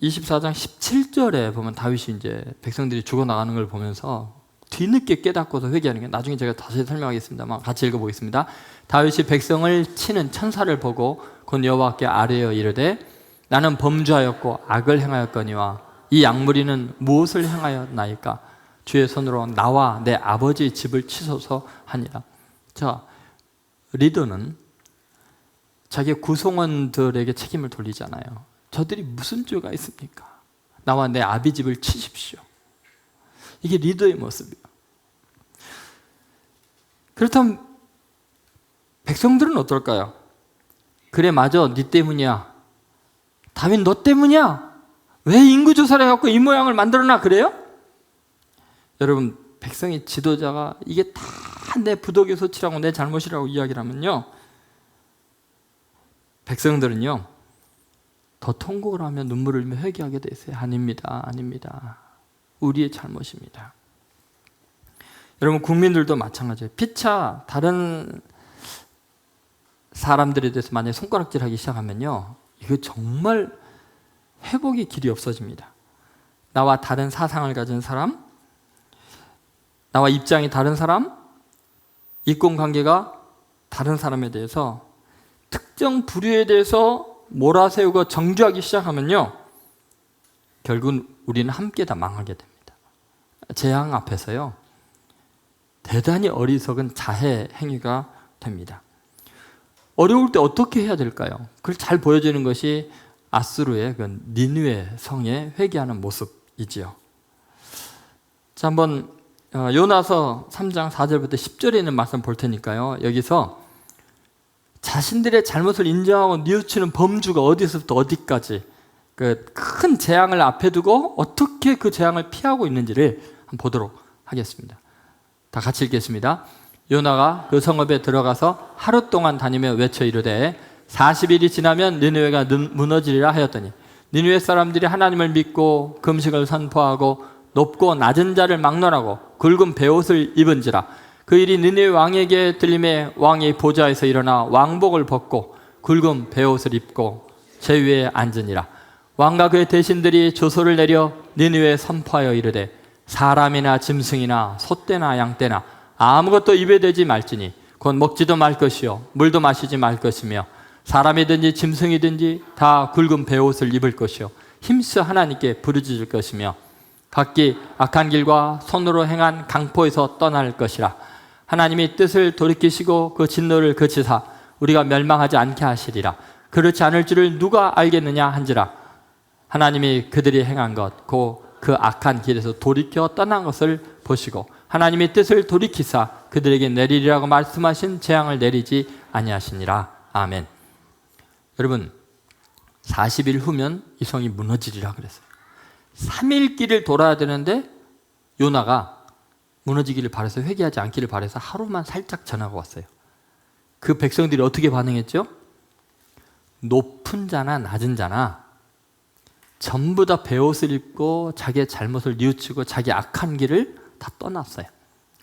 24장 17절에 보면 다윗이 이제 백성들이 죽어나가는 걸 보면서 뒤늦게 깨닫고서 회개하는 게, 나중에 제가 다시 설명하겠습니다만 같이 읽어보겠습니다. 다윗이 백성을 치는 천사를 보고 곧 여호와께 아뢰어 이르되 나는 범죄하였고 악을 행하였거니와 이 양무리는 무엇을 행하였나이까? 주의 손으로 나와 내 아버지의 집을 치소서 하니라. 자, 리더는 자기 구성원들에게 책임을 돌리잖아요. 저들이 무슨 죄가 있습니까? 나와 내 아비 집을 치십시오. 이게 리더의 모습이에요. 그렇다면 백성들은 어떨까요? 그래, 맞아, 네 때문이야. 다윗 너 때문이야. 왜 인구조사를 해갖고 이 모양을 만들어놔? 그래요? 여러분, 백성의 지도자가 이게 다 내 부덕의 소치라고 내 잘못이라고 이야기를 하면요, 백성들은요 더 통곡을 하며 눈물을 흘리며 회개하게 돼 있어요. 아닙니다. 우리의 잘못입니다. 여러분, 국민들도 마찬가지예요. 피차 다른 사람들에 대해서 만약에 손가락질하기 시작하면요, 이거 정말 회복의 길이 없어집니다. 나와 다른 사상을 가진 사람, 나와 입장이 다른 사람, 인권관계가 다른 사람에 대해서 특정 부류에 대해서 몰아세우고 정죄하기 시작하면요, 결국은 우리는 함께 다 망하게 됩니다. 재앙 앞에서요, 대단히 어리석은 자해 행위가 됩니다. 어려울 때 어떻게 해야 될까요? 그걸 잘 보여주는 것이 아수르의 그 니느웨 성에 회개하는 모습이지요. 자, 한번 요나서 3장 4절부터 10절에 있는 말씀 볼 테니까요. 여기서 자신들의 잘못을 인정하고 뉘우치는 범주가 어디서부터 어디까지 그 큰 재앙을 앞에 두고 어떻게 그 재앙을 피하고 있는지를 한번 보도록 하겠습니다. 다 같이 읽겠습니다. 요나가 그 성읍에 들어가서 하루 동안 다니며 외쳐 이르되 40일이 지나면 니느웨가 무너지리라 하였더니 니느웨 사람들이 하나님을 믿고 금식을 선포하고 높고 낮은 자를 막론하고 굵은 베옷을 입은지라. 그 일이 니느웨 왕에게 들림에 왕이 보좌에서 일어나 왕복을 벗고 굵은 베옷을 입고 제위에 앉으니라. 왕과 그의 대신들이 조소를 내려 니느웨에 선포하여 이르되 사람이나 짐승이나 소떼나 양떼나 아무것도 입에 대지 말지니 곧 먹지도 말 것이요 물도 마시지 말 것이며 사람이든지 짐승이든지 다 굵은 베옷을 입을 것이요 힘써 하나님께 부르짖을 것이며 각기 악한 길과 손으로 행한 강포에서 떠날 것이라. 하나님이 뜻을 돌이키시고 그 진노를 그치사 우리가 멸망하지 않게 하시리라. 그렇지 않을 줄을 누가 알겠느냐 한지라. 하나님이 그들이 행한 것 곧 그 악한 길에서 돌이켜 떠난 것을 보시고 하나님의 뜻을 돌이키사 그들에게 내리리라고 말씀하신 재앙을 내리지 아니하시니라. 아멘. 여러분 40일 후면 이 성이 무너지리라 그랬어요. 3일 길을 돌아야 되는데 요나가 무너지기를 바라서 회개하지 않기를 바라서 하루만 살짝 전하고 왔어요. 그 백성들이 어떻게 반응했죠? 높은 자나 낮은 자나 전부 다 베옷을 입고 자기의 잘못을 뉘우치고 자기 악한 길을 다 떠났어요.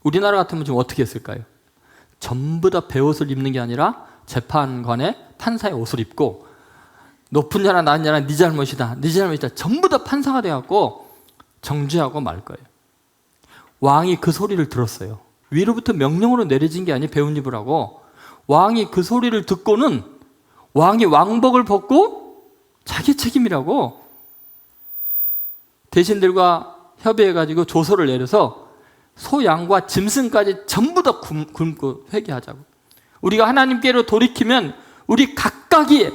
우리나라 같으면 좀 어떻게 했을까요? 전부 다 베옷을 입는 게 아니라 재판관에 판사의 옷을 입고 높은 자나 낮은 자나 네 잘못이다, 네 잘못이다 전부 다 판사가 돼갖고 정죄하고 말 거예요. 왕이 그 소리를 들었어요. 위로부터 명령으로 내려진 게 아니 배운 입으라고. 왕이 그 소리를 듣고는 왕이 왕복을 벗고 자기 책임이라고 대신들과 협의해가지고 조서를 내려서 소, 양과 짐승까지 전부 다 굶고 회개하자고. 우리가 하나님께로 돌이키면 우리 각각이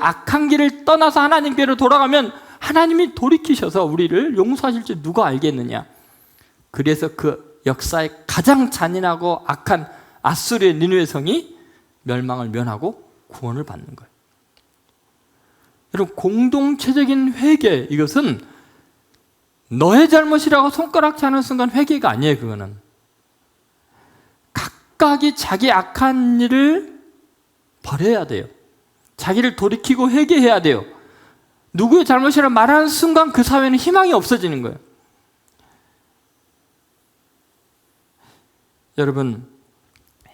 악한 길을 떠나서 하나님께로 돌아가면 하나님이 돌이키셔서 우리를 용서하실 줄 누가 알겠느냐. 그래서 그 역사의 가장 잔인하고 악한 아수르의 니느웨 성이 멸망을 면하고 구원을 받는 거예요. 여러분 공동체적인 회개, 이것은 너의 잘못이라고 손가락질 하는 순간 회개가 아니에요. 그거는 각각이 자기 악한 일을 버려야 돼요. 자기를 돌이키고 회개해야 돼요. 누구의 잘못이라 말하는 순간 그 사회는 희망이 없어지는 거예요. 여러분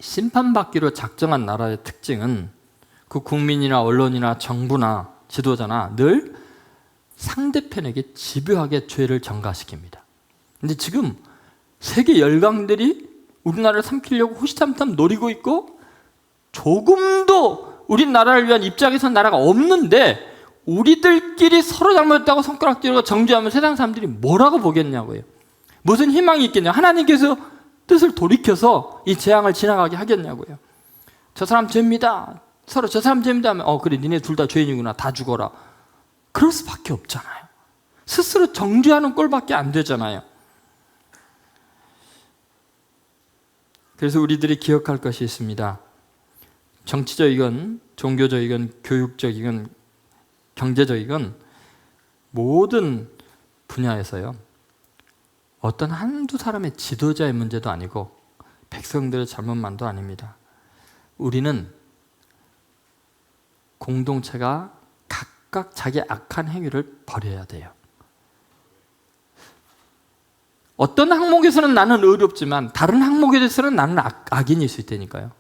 심판받기로 작정한 나라의 특징은 그 국민이나 언론이나 정부나 지도자나 늘 상대편에게 집요하게 죄를 전가시킵니다. 근데 지금 세계 열강들이 우리나라를 삼키려고 호시탐탐 노리고 있고 조금도 우리나라를 위한 입장에선 나라가 없는데 우리들끼리 서로 잘못했다고 손가락 들고 정죄하면 세상 사람들이 뭐라고 보겠냐고요. 무슨 희망이 있겠냐. 하나님께서 뜻을 돌이켜서 이 재앙을 지나가게 하겠냐고요. 저 사람 죄입니다. 서로 저 사람 죄입니다 하면 그래 니네 둘 다 죄인이구나. 다 죽어라. 그럴 수밖에 없잖아요. 스스로 정죄하는 꼴밖에 안 되잖아요. 그래서 우리들이 기억할 것이 있습니다. 정치적이건 종교적이건 교육적이건 경제적이건 모든 분야에서요. 어떤 한두 사람의 지도자의 문제도 아니고 백성들의 잘못만도 아닙니다. 우리는 공동체가 각각 자기 악한 행위를 버려야 돼요. 어떤 항목에서는 나는 의롭지만 다른 항목에 대해서는 나는 악인일 수 있다니까요.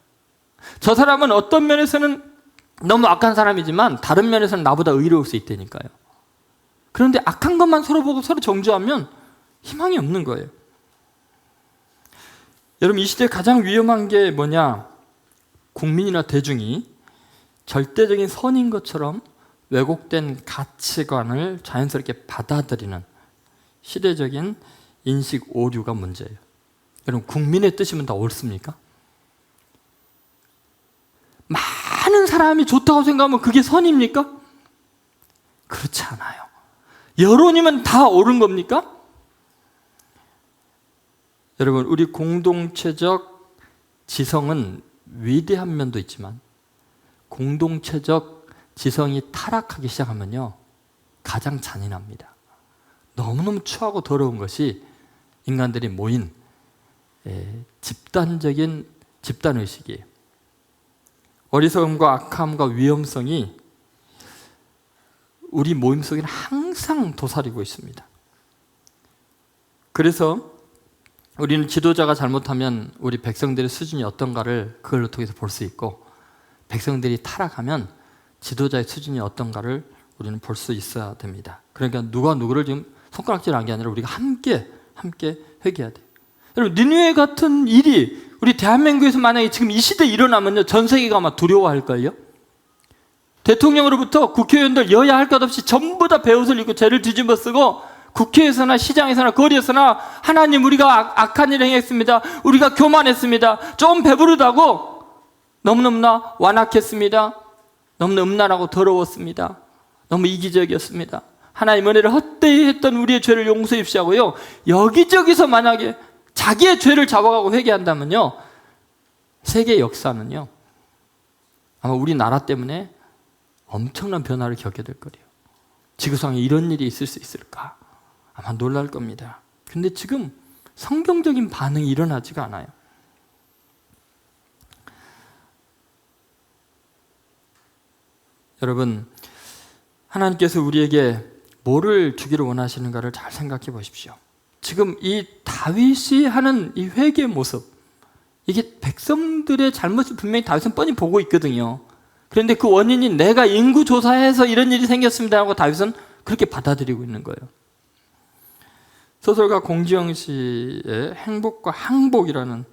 저 사람은 어떤 면에서는 너무 악한 사람이지만 다른 면에서는 나보다 의로울 수 있다니까요. 그런데 악한 것만 서로 보고 서로 정죄하면 희망이 없는 거예요. 여러분 이 시대에 가장 위험한 게 뭐냐? 국민이나 대중이 절대적인 선인 것처럼 왜곡된 가치관을 자연스럽게 받아들이는 시대적인 인식 오류가 문제예요. 여러분 국민의 뜻이면 다 옳습니까? 많은 사람이 좋다고 생각하면 그게 선입니까? 그렇지 않아요. 여론이면 다 옳은 겁니까? 여러분, 우리 공동체적 지성은 위대한 면도 있지만 공동체적 지성이 타락하기 시작하면요, 가장 잔인합니다. 너무너무 추하고 더러운 것이 인간들이 모인 집단적인 집단의식이에요. 어리석음과 악함과 위험성이 우리 모임 속에는 항상 도사리고 있습니다. 그래서 우리는 지도자가 잘못하면 우리 백성들의 수준이 어떤가를 그걸로 통해서 볼 수 있고, 백성들이 타락하면 지도자의 수준이 어떤가를 우리는 볼 수 있어야 됩니다. 그러니까 누가 누구를 지금 손가락질한 게 아니라 우리가 함께 회개해야 돼요. 여러분, 니느웨 같은 일이 우리 대한민국에서 만약에 지금 이 시대에 일어나면요, 전 세계가 아마 두려워할걸요. 대통령으로부터 국회의원들 여야 할 것 없이 전부 다 베옷을 입고 죄를 뒤집어 쓰고 국회에서나 시장에서나 거리에서나 하나님, 우리가 악한 일을 행했습니다. 우리가 교만했습니다. 좀 배부르다고 너무너무나 완악했습니다. 너무나 음란하고 더러웠습니다. 너무 이기적이었습니다. 하나님 은혜를 헛되이 했던 우리의 죄를 용서해 주시고요, 여기저기서 만약에 자기의 죄를 잡아가고 회개한다면요, 세계 역사는요 아마 우리나라 때문에 엄청난 변화를 겪게 될 거예요. 지구상에 이런 일이 있을 수 있을까? 아마 놀랄 겁니다. 근데 지금 성경적인 반응이 일어나지가 않아요. 여러분, 하나님께서 우리에게 뭐를 주기를 원하시는가를 잘 생각해 보십시오. 지금 이 다윗이 하는 이 회개의 모습, 이게 백성들의 잘못을 분명히 다윗은 뻔히 보고 있거든요. 그런데 그 원인이 내가 인구 조사해서 이런 일이 생겼습니다 하고 다윗은 그렇게 받아들이고 있는 거예요. 소설가 공지영 씨의 행복과 항복이라는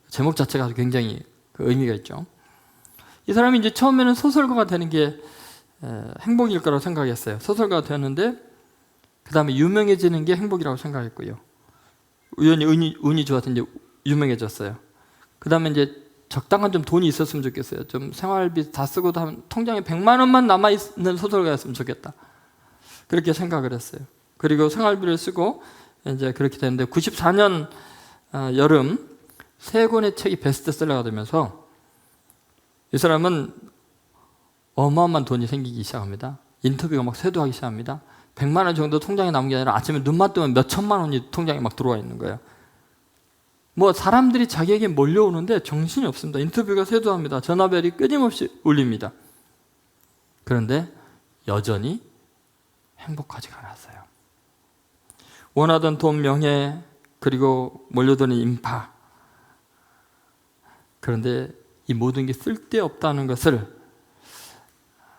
제목 자체가 굉장히 의미가 있죠. 이 사람이 이제 처음에는 소설가가 되는 게 행복일 거라고 생각했어요. 소설가가 되었는데 그 다음에 유명해지는 게 행복이라고 생각했고요. 우연히 운이 좋아서 이제 유명해졌어요. 그 다음에 이제 적당한 좀 돈이 있었으면 좋겠어요. 좀 생활비 다 쓰고 하면 통장에 100만 원만 남아있는 소설가였으면 좋겠다. 그렇게 생각을 했어요. 그리고 생활비를 쓰고 이제 그렇게 됐는데 94년 여름 3권의 책이 베스트셀러가 되면서 이 사람은 어마어마한 돈이 생기기 시작합니다. 인터뷰가 막 쇄도하기 시작합니다. 100만 원 정도 통장에 남은 게 아니라 아침에 눈만 뜨면 몇 천만 원이 통장에 막 들어와 있는 거예요. 뭐 사람들이 자기에게 몰려오는데 정신이 없습니다. 인터뷰가 쇄도합니다. 전화벨이 끊임없이 울립니다. 그런데 여전히 행복하지가 않았어요. 원하던 돈, 명예, 그리고 몰려드는 인파. 그런데 이 모든 게 쓸데없다는 것을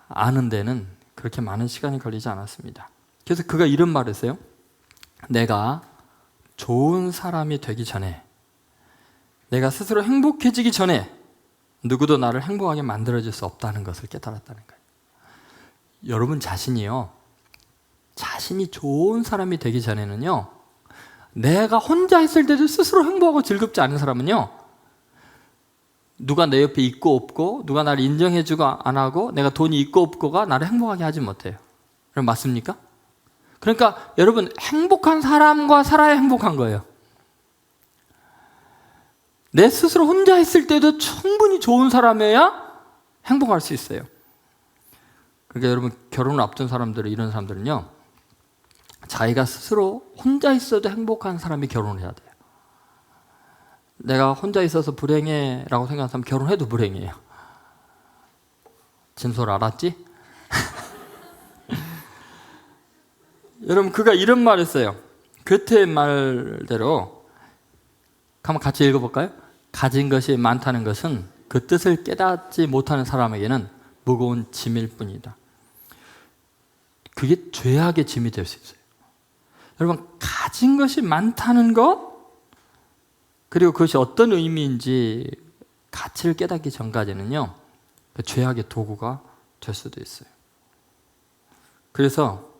아는 데는 그렇게 많은 시간이 걸리지 않았습니다. 그래서 그가 이런 말을 했어요. 내가 좋은 사람이 되기 전에, 내가 스스로 행복해지기 전에 누구도 나를 행복하게 만들어줄 수 없다는 것을 깨달았다는 거예요. 여러분 자신이요, 자신이 좋은 사람이 되기 전에는요, 내가 혼자 있을 때도 스스로 행복하고 즐겁지 않은 사람은요, 누가 내 옆에 있고 없고, 누가 나를 인정해주고 안 하고, 내가 돈이 있고 없고가 나를 행복하게 하지 못해요. 그럼 맞습니까? 그러니까 여러분, 행복한 사람과 살아야 행복한 거예요. 내 스스로 혼자 있을 때도 충분히 좋은 사람이어야 행복할 수 있어요. 그러니까 여러분, 결혼을 앞둔 사람들은, 이런 사람들은요, 자기가 스스로 혼자 있어도 행복한 사람이 결혼을 해야 돼요. 내가 혼자 있어서 불행해 라고 생각하는 사람 결혼해도 불행해요. 진솔 알았지? 여러분, 그가 이런 말을 했어요. 괴테의 말대로, 한번 같이 읽어볼까요? 가진 것이 많다는 것은 그 뜻을 깨닫지 못하는 사람에게는 무거운 짐일 뿐이다. 그게 죄악의 짐이 될 수 있어요. 여러분, 가진 것이 많다는 것, 그리고 그것이 어떤 의미인지 가치를 깨닫기 전까지는요, 그 죄악의 도구가 될 수도 있어요. 그래서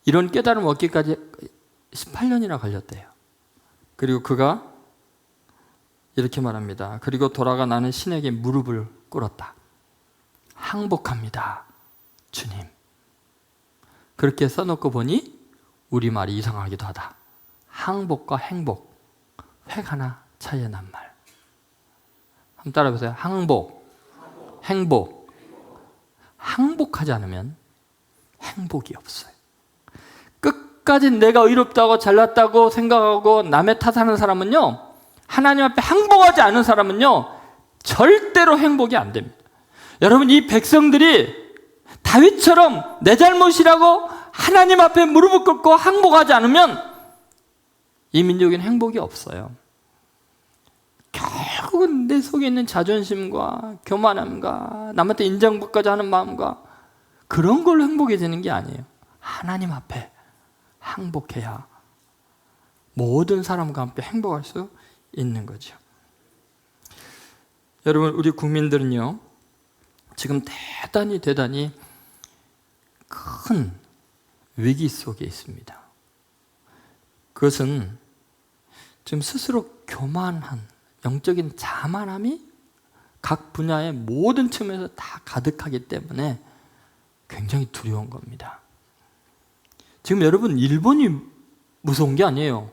이런 깨달음 얻기까지 18년이나 걸렸대요. 그리고 그가 이렇게 말합니다. 그리고 돌아가 나는 신에게 무릎을 꿇었다. 항복합니다, 주님. 그렇게 써놓고 보니 우리말이 이상하기도 하다. 항복과 행복, 획 하나 차이가 난 말. 한번 따라해보세요. 항복, 행복. 항복하지 않으면 행복이 없어요. 끝까지 내가 의롭다고 잘났다고 생각하고 남의 탓하는 사람은요, 하나님 앞에 항복하지 않은 사람은요, 절대로 행복이 안 됩니다. 여러분, 이 백성들이 다윗처럼 내 잘못이라고 하나님 앞에 무릎을 꿇고 항복하지 않으면 이 민족에는 행복이 없어요. 결국은 내 속에 있는 자존심과 교만함과 남한테 인정받고자 하는 마음과 그런 걸로 행복해지는 게 아니에요. 하나님 앞에 항복해야 모든 사람과 함께 행복할 수 있는 거죠. 여러분, 우리 국민들은요, 지금 대단히 큰 위기 속에 있습니다. 그것은 지금 스스로 교만한 영적인 자만함이 각 분야의 모든 측면에서 다 가득하기 때문에 굉장히 두려운 겁니다. 지금 여러분, 일본이 무서운 게 아니에요.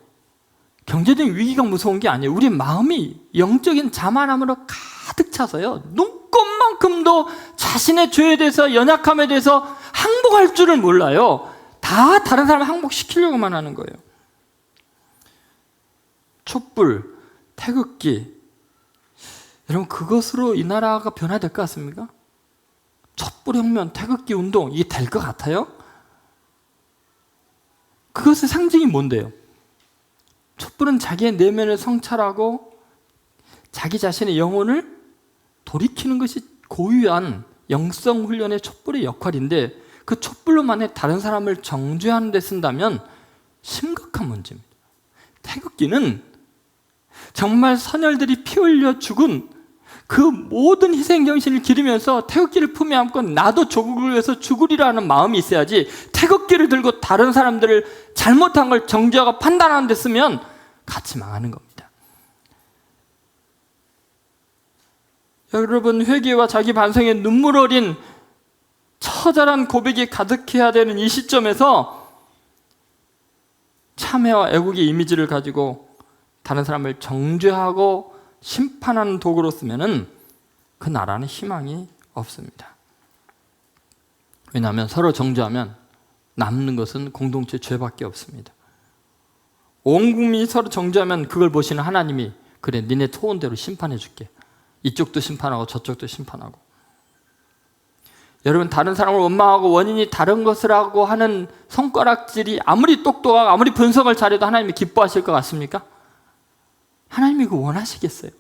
경제적인 위기가 무서운 게 아니에요. 우리 마음이 영적인 자만함으로 가득 차서요, 눈꼽만큼도 자신의 죄에 대해서, 연약함에 대해서 항복할 줄을 몰라요. 다 다른 사람을 항복시키려고만 하는 거예요. 촛불, 태극기, 여러분, 그것으로 이 나라가 변화될 것 같습니까? 촛불혁명, 태극기 운동, 이게 될 것 같아요? 그것의 상징이 뭔데요? 촛불은 자기의 내면을 성찰하고 자기 자신의 영혼을 돌이키는 것이 고유한 영성훈련의 촛불의 역할인데, 그 촛불로만에 다른 사람을 정죄하는 데 쓴다면 심각한 문제입니다. 태극기는 정말 선열들이 피 흘려 죽은 그 모든 희생정신을 기리면서 태극기를 품에 안고 나도 조국을 위해서 죽으리라는 마음이 있어야지, 태극기를 들고 다른 사람들을 잘못한 걸 정죄하고 판단하는 데 쓰면 같이 망하는 겁니다. 여러분, 회개와 자기 반성에 눈물 어린 처절한 고백이 가득해야 되는 이 시점에서 참회와 애국의 이미지를 가지고 다른 사람을 정죄하고 심판하는 도구로 쓰면은 그 나라는 희망이 없습니다. 왜냐하면 서로 정죄하면 남는 것은 공동체 죄밖에 없습니다. 온 국민이 서로 정죄하면 그걸 보시는 하나님이, 그래, 니네 토온대로 심판해 줄게. 이쪽도 심판하고 저쪽도 심판하고. 여러분, 다른 사람을 원망하고 원인이 다른 것이라고 하는 손가락질이 아무리 똑똑하고 아무리 분석을 잘해도 하나님이 기뻐하실 것 같습니까? 하나님이 그 원하시겠어요?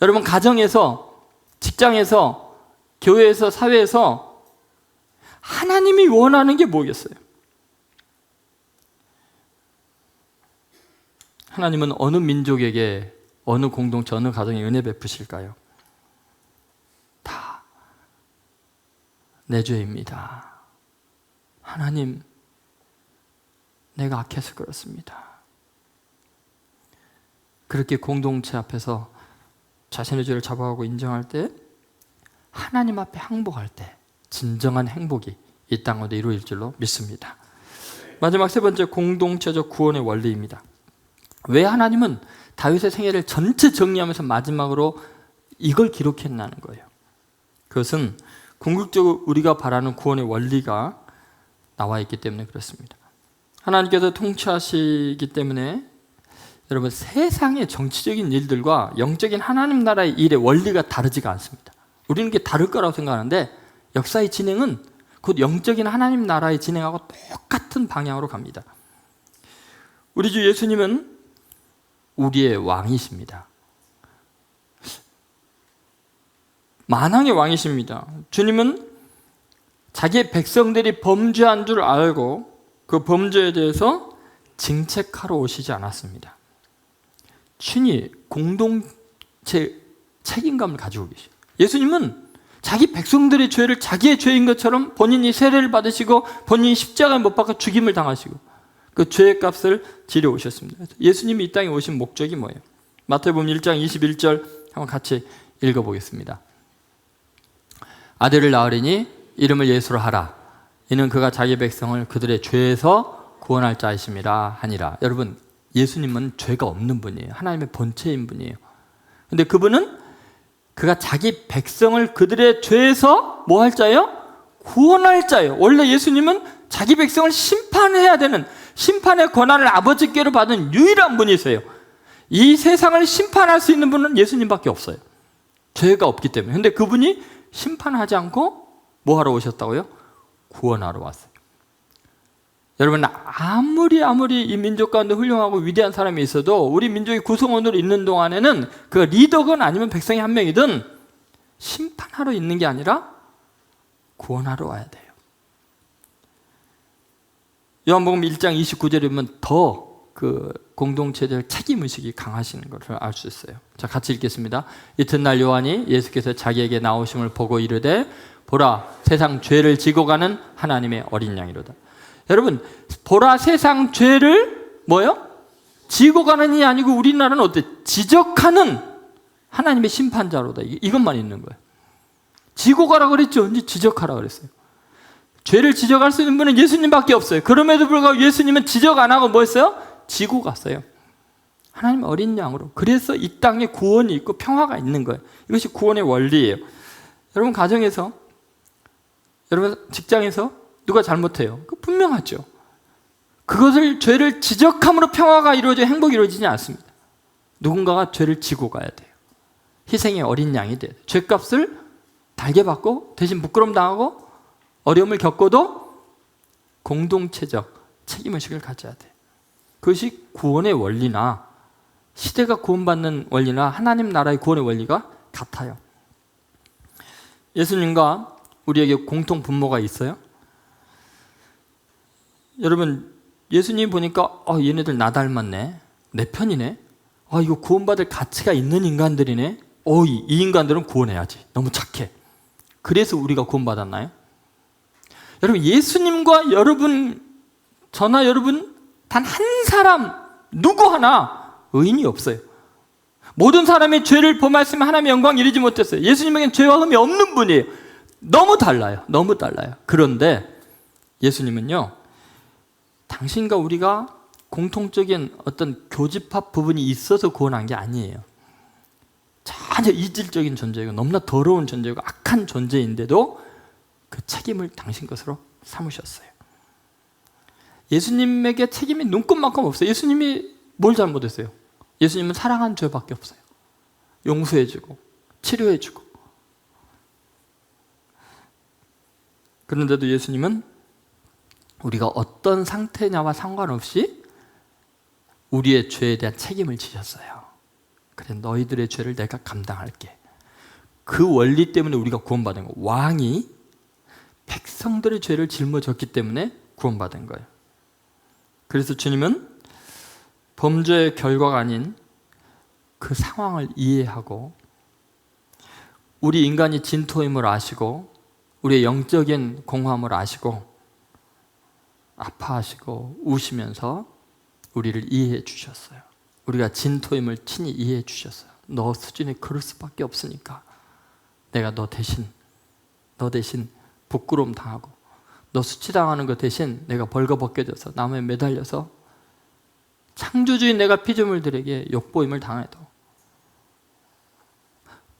여러분, 가정에서, 직장에서, 교회에서, 사회에서 하나님이 원하는 게 뭐겠어요? 하나님은 어느 민족에게, 어느 공동체, 어느 가정에 은혜 베푸실까요? 다 내 죄입니다. 하나님, 내가 악해서 그렇습니다. 그렇게 공동체 앞에서 자신의 죄를 자부하고 인정할 때, 하나님 앞에 항복할 때 진정한 행복이 이 땅 가운데 이루어질 줄로 믿습니다. 마지막 세 번째, 공동체적 구원의 원리입니다. 왜 하나님은 다윗의 생애를 전체 정리하면서 마지막으로 이걸 기록했나는 거예요. 그것은 궁극적으로 우리가 바라는 구원의 원리가 나와 있기 때문에 그렇습니다. 하나님께서 통치하시기 때문에 여러분, 세상의 정치적인 일들과 영적인 하나님 나라의 일의 원리가 다르지가 않습니다. 우리는 그게 다를 거라고 생각하는데, 역사의 진행은 곧 영적인 하나님 나라의 진행하고 똑같은 방향으로 갑니다. 우리 주 예수님은 우리의 왕이십니다. 만왕의 왕이십니다. 주님은 자기의 백성들이 범죄한 줄 알고 그 범죄에 대해서 징책하러 오시지 않았습니다. 친히 공동체 책임감을 가지고 계시죠. 예수님은 자기 백성들의 죄를 자기의 죄인 것처럼 본인이 세례를 받으시고 본인이 십자가에 못 박아 죽임을 당하시고 그 죄의 값을 지려 오셨습니다. 예수님이 이 땅에 오신 목적이 뭐예요? 마태복음 1장 21절 한번 같이 읽어보겠습니다. 아들을 낳으리니 이름을 예수로 하라. 이는 그가 자기 백성을 그들의 죄에서 구원할 자이심이라 하니라. 여러분, 예수님은 죄가 없는 분이에요. 하나님의 본체인 분이에요. 근데 그분은 그가 자기 백성을 그들의 죄에서 뭐 할 자예요? 구원할 자예요. 원래 예수님은 자기 백성을 심판해야 되는, 심판의 권한을 아버지께로 받은 유일한 분이세요. 이 세상을 심판할 수 있는 분은 예수님밖에 없어요. 죄가 없기 때문에. 근데 그분이 심판하지 않고 뭐 하러 오셨다고요? 구원하러 왔어요. 여러분, 아무리 이 민족 가운데 훌륭하고 위대한 사람이 있어도 우리 민족이 구성원으로 있는 동안에는 그 리더건 아니면 백성이 한 명이든 심판하러 있는 게 아니라 구원하러 와야 돼요. 요한복음 1장 29절에 보면 더 그 공동체적 책임의식이 강하신 것을 알 수 있어요. 자, 같이 읽겠습니다. 이튿날 요한이 예수께서 자기에게 나오심을 보고 이르되 보라, 세상 죄를 지고 가는 하나님의 어린 양이로다. 여러분, 보라, 세상 죄를 뭐요? 지고 가는 이 아니고 우리나라는 어때? 지적하는 하나님의 심판자로다. 이것만 있는 거예요. 지고 가라 그랬죠? 언제 지적하라 그랬어요? 죄를 지적할 수 있는 분은 예수님밖에 없어요. 그럼에도 불구하고 예수님은 지적 안 하고 뭐 했어요? 지고 갔어요. 하나님 어린 양으로. 그래서 이 땅에 구원이 있고 평화가 있는 거예요. 이것이 구원의 원리예요. 여러분, 가정에서, 여러분 직장에서 누가 잘못해요? 그 분명하죠. 그것을, 죄를 지적함으로 평화가 이루어져 행복이 이루어지지 않습니다. 누군가가 죄를 지고 가야 돼요. 희생의 어린 양이 돼야 돼요. 죄값을 달게 받고 대신 부끄럼 당하고 어려움을 겪어도 공동체적 책임의식을 가져야 돼요. 그것이 구원의 원리나 시대가 구원받는 원리나 하나님 나라의 구원의 원리가 같아요. 예수님과 우리에게 공통 분모가 있어요. 여러분, 예수님 보니까 얘네들 나 닮았네, 내 편이네, 이거 구원받을 가치가 있는 인간들이네, 이 인간들은 구원해야지, 너무 착해. 그래서 우리가 구원받았나요? 여러분, 예수님과 여러분, 저나 여러분 단 한 사람 누구 하나 의인이 없어요. 모든 사람이 죄를 범하였으면 하나님의 영광 이루지 못했어요. 예수님에게는 죄와 흠이 없는 분이에요. 너무 달라요. 너무 달라요. 그런데 예수님은요, 당신과 우리가 공통적인 어떤 교집합 부분이 있어서 구원한 게 아니에요. 전혀 이질적인 존재이고 너무나 더러운 존재이고 악한 존재인데도 그 책임을 당신 것으로 삼으셨어요. 예수님에게 책임이 눈꼽만큼 없어요. 예수님이 뭘 잘못했어요? 예수님은 사랑한 죄밖에 없어요. 용서해주고 치료해주고. 그런데도 예수님은 우리가 어떤 상태냐와 상관없이 우리의 죄에 대한 책임을 지셨어요. 그래, 너희들의 죄를 내가 감당할게. 그 원리 때문에 우리가 구원받은 거예요. 왕이 백성들의 죄를 짊어졌기 때문에 구원받은 거예요. 그래서 주님은 범죄의 결과가 아닌 그 상황을 이해하고 우리 인간이 진토임을 아시고 우리의 영적인 공허함을 아시고 아파하시고 우시면서 우리를 이해해 주셨어요. 우리가 진토임을 친히 이해해 주셨어요. 너 수준이 그럴 수밖에 없으니까 내가 너 대신 부끄러움 당하고 너 수치당하는 것 대신 내가 벌거벗겨져서 나무에 매달려서 창조주인 내가 피조물들에게 욕보임을 당해도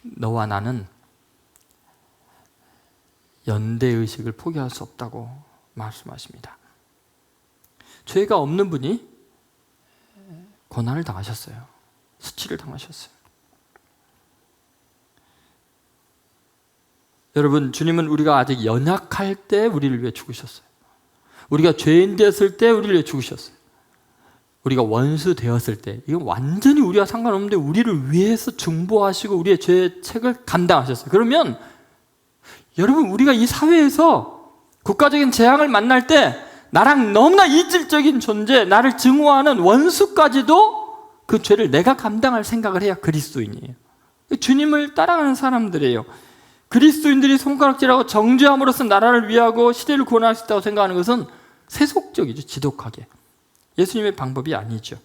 너와 나는 연대의식을 포기할 수 없다고 말씀하십니다. 죄가 없는 분이 고난을 당하셨어요. 수치를 당하셨어요. 여러분, 주님은 우리가 아직 연약할 때 우리를 위해 죽으셨어요. 우리가 죄인 되었을 때 우리를 위해 죽으셨어요. 우리가 원수 되었을 때, 이건 완전히 우리와 상관없는데 우리를 위해서 중보하시고 우리의 죄의 책을 감당하셨어요. 그러면 여러분, 우리가 이 사회에서 국가적인 재앙을 만날 때 나랑 너무나 이질적인 존재, 나를 증오하는 원수까지도 그 죄를 내가 감당할 생각을 해야 그리스도인이에요. 주님을 따라가는 사람들이에요. 그리스도인들이 손가락질하고 정죄함으로써 나라를 위하고 시대를 구원할 수 있다고 생각하는 것은 세속적이죠. 지독하게. 예수님의 방법이 아니죠.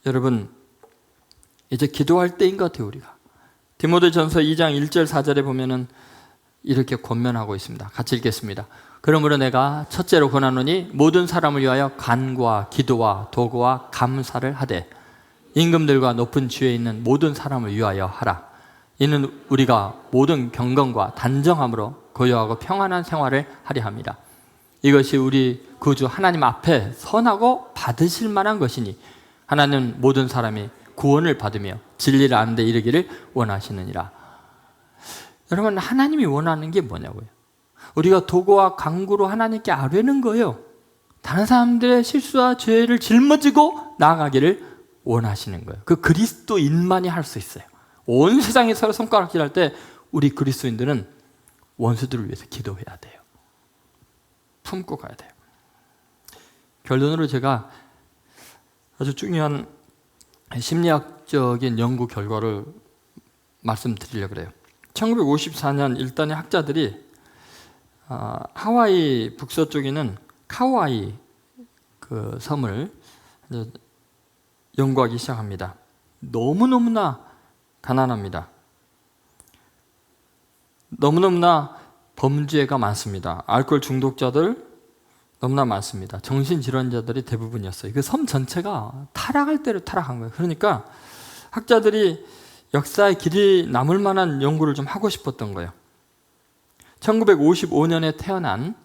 여러분, 이제 기도할 때인 것 같아요. 우리가 디모데전서 2장 1절 4절에 보면은 이렇게 권면하고 있습니다. 같이 읽겠습니다. 그러므로 내가 첫째로 권하노니 모든 사람을 위하여 간구와 기도와 도구와 감사를 하되 임금들과 높은 지위에 있는 모든 사람을 위하여 하라. 이는 우리가 모든 경건과 단정함으로 고요하고 평안한 생활을 하려 합니다. 이것이 우리 구주 하나님 앞에 선하고 받으실 만한 것이니 하나님은 모든 사람이 구원을 받으며 진리를 아는 데 이르기를 원하시느니라. 여러분, 하나님이 원하는 게 뭐냐고요? 우리가 도구와 강구로 하나님께 아뢰는 거예요. 다른 사람들의 실수와 죄를 짊어지고 나아가기를 원하시는 거예요. 그 그리스도인만이 할 수 있어요. 온 세상이 서로 손가락질할 때 우리 그리스도인들은 원수들을 위해서 기도해야 돼요. 품고 가야 돼요. 결론으로 제가 아주 중요한 심리학적인 연구 결과를 말씀드리려고 그래요. 1954년 일단의 학자들이 하와이 북서쪽에 있는 카우아이 그 섬을 연구하기 시작합니다. 너무너무나 가난합니다. 너무너무나 범죄가 많습니다. 알코올 중독자들 너무나 많습니다. 정신질환자들이 대부분이었어요. 그 섬 전체가 타락할 대로 타락한 거예요. 그러니까 학자들이 역사의 길이 남을 만한 연구를 좀 하고 싶었던 거예요. 1955년에 태어난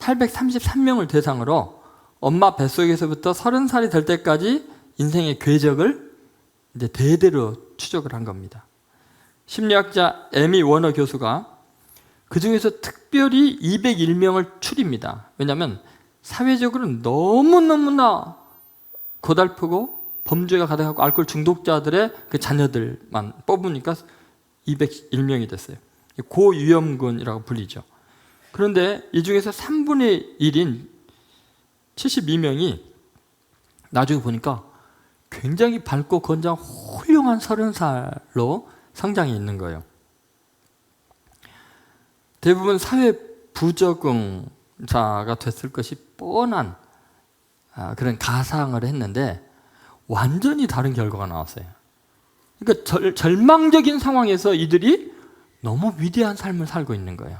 833명을 대상으로 엄마 뱃속에서부터 30살이 될 때까지 인생의 궤적을 이제 대대로 추적을 한 겁니다. 심리학자 에미 워너 교수가 그 중에서 특별히 201명을 추립니다. 왜냐하면 사회적으로 너무너무나 고달프고 범죄가 가득하고 알코올 중독자들의 그 자녀들만 뽑으니까 201명이 됐어요. 고위험군이라고 불리죠. 그런데 이 중에서 3분의 1인 72명이 나중에 보니까 굉장히 밝고 건장 훌륭한 30살로 성장해 있는 거예요. 대부분 사회 부적응자가 됐을 것이 뻔한 그런 가상을 했는데 완전히 다른 결과가 나왔어요. 그러니까 절망적인 상황에서 이들이 너무 위대한 삶을 살고 있는 거예요.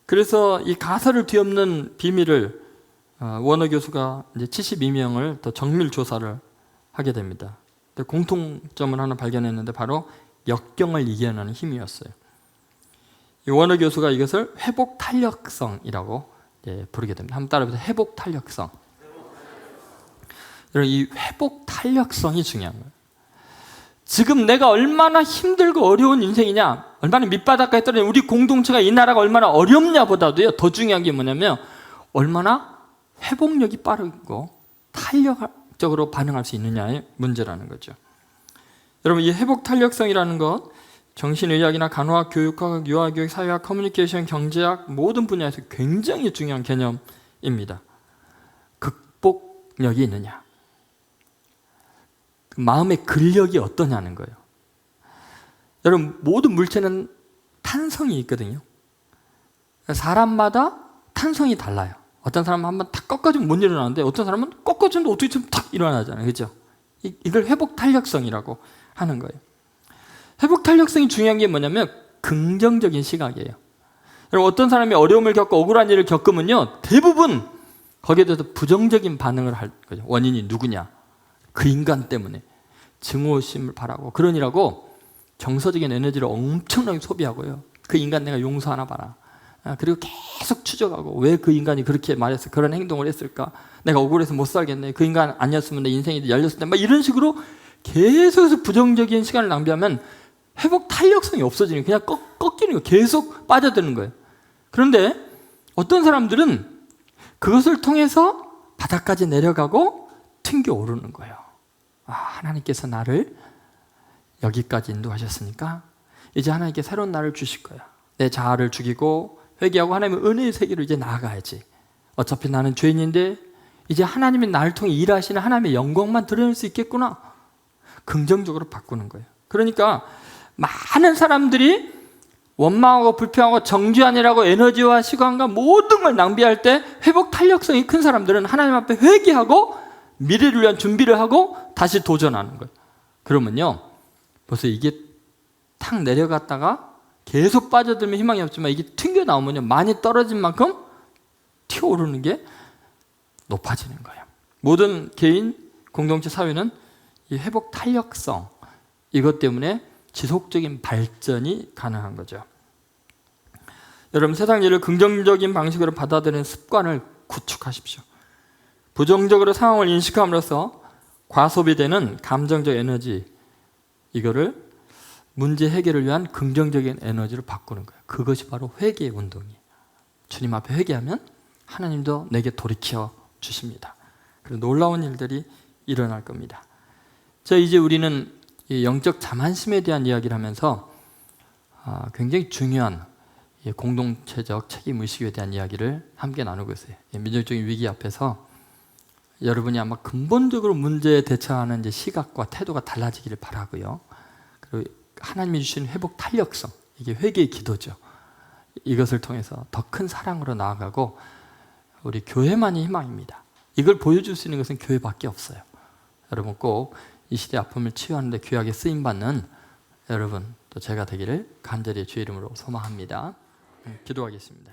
그래서 이 가설을 뒤엎는 비밀을 워너 교수가 이제 72명을 더 정밀 조사를 하게 됩니다. 공통점을 하나 발견했는데 바로 역경을 이겨내는 힘이었어요. 이 워너 교수가 이것을 회복 탄력성이라고 부르게 됩니다. 한번 따라해보세요. 회복 탄력성. 여러분, 이 회복 탄력성이 중요한 거예요. 지금 내가 얼마나 힘들고 어려운 인생이냐, 얼마나 밑바닥까지 떨어진 우리 공동체가 이 나라가 얼마나 어렵냐보다도요, 더 중요한 게 뭐냐면 얼마나 회복력이 빠르고 탄력적으로 반응할 수 있느냐의 문제라는 거죠. 여러분, 이 회복 탄력성이라는 것, 정신의학이나 간호학, 교육학, 유아교육, 사회학, 커뮤니케이션, 경제학 모든 분야에서 굉장히 중요한 개념입니다. 극복력이 있느냐, 그 마음의 근력이 어떠냐는 거예요. 여러분, 모든 물체는 탄성이 있거든요. 사람마다 탄성이 달라요. 어떤 사람은 한번 탁 꺾어주면 못 일어나는데 어떤 사람은 꺾어주는데 어떻게 좀 탁 일어나잖아요. 그렇죠? 이걸 회복 탄력성이라고 하는 거예요. 회복 탄력성이 중요한 게 뭐냐면 긍정적인 시각이에요. 여러분, 어떤 사람이 어려움을 겪고 억울한 일을 겪으면요, 대부분 거기에 대해서 부정적인 반응을 할 거죠. 원인이 누구냐? 그 인간 때문에 증오심을 바라고 그러니라고 정서적인 에너지를 엄청나게 소비하고요. 그 인간 내가 용서하나 봐라. 그리고 계속 추적하고 왜 그 인간이 그렇게 말해서 그런 행동을 했을까? 내가 억울해서 못 살겠네. 그 인간 아니었으면 내 인생이 열렸을 텐데 막 이런 식으로 계속해서 부정적인 시간을 낭비하면 회복 탄력성이 없어지는 거예요. 그냥 꺾이는 거예요. 계속 빠져드는 거예요. 그런데 어떤 사람들은 그것을 통해서 바닥까지 내려가고 튕겨 오르는 거예요. 하나님께서 나를 여기까지 인도하셨으니까 이제 하나님께 새로운 나를 주실 거야. 내 자아를 죽이고 회개하고 하나님의 은혜의 세계로 이제 나아가야지. 어차피 나는 죄인인데 이제 하나님이 나를 통해 일하시는 하나님의 영광만 드러낼 수 있겠구나. 긍정적으로 바꾸는 거예요. 그러니까 많은 사람들이 원망하고 불평하고 정죄하느라고 에너지와 시간과 모든 걸 낭비할 때 회복 탄력성이 큰 사람들은 하나님 앞에 회개하고 미래를 위한 준비를 하고 다시 도전하는 거예요. 그러면요, 벌써 이게 탁 내려갔다가 계속 빠져들면 희망이 없지만 이게 튕겨 나오면요, 많이 떨어진 만큼 튀어오르는 게 높아지는 거예요. 모든 개인, 공동체, 사회는 이 회복 탄력성, 이것 때문에 지속적인 발전이 가능한 거죠. 여러분, 세상 일을 긍정적인 방식으로 받아들이는 습관을 구축하십시오. 부정적으로 상황을 인식함으로써 과소비 되는 감정적 에너지, 이거를 문제 해결을 위한 긍정적인 에너지로 바꾸는 거예요. 그것이 바로 회개의 운동이에요. 주님 앞에 회개하면 하나님도 내게 돌이켜 주십니다. 그리고 놀라운 일들이 일어날 겁니다. 자, 이제 우리는 이 영적 자만심에 대한 이야기를 하면서 굉장히 중요한 공동체적 책임의식에 대한 이야기를 함께 나누고 있어요. 민족적인 위기 앞에서 여러분이 아마 근본적으로 문제에 대처하는 이제 시각과 태도가 달라지기를 바라고요. 그리고 하나님이 주신 회복 탄력성, 이게 회개의 기도죠. 이것을 통해서 더 큰 사랑으로 나아가고 우리 교회만이 희망입니다. 이걸 보여줄 수 있는 것은 교회밖에 없어요. 여러분 꼭 이 시대 아픔을 치유하는 데 귀하게 쓰임받는 여러분 또 제가 되기를 간절히 주의 이름으로 소망합니다. 기도하겠습니다.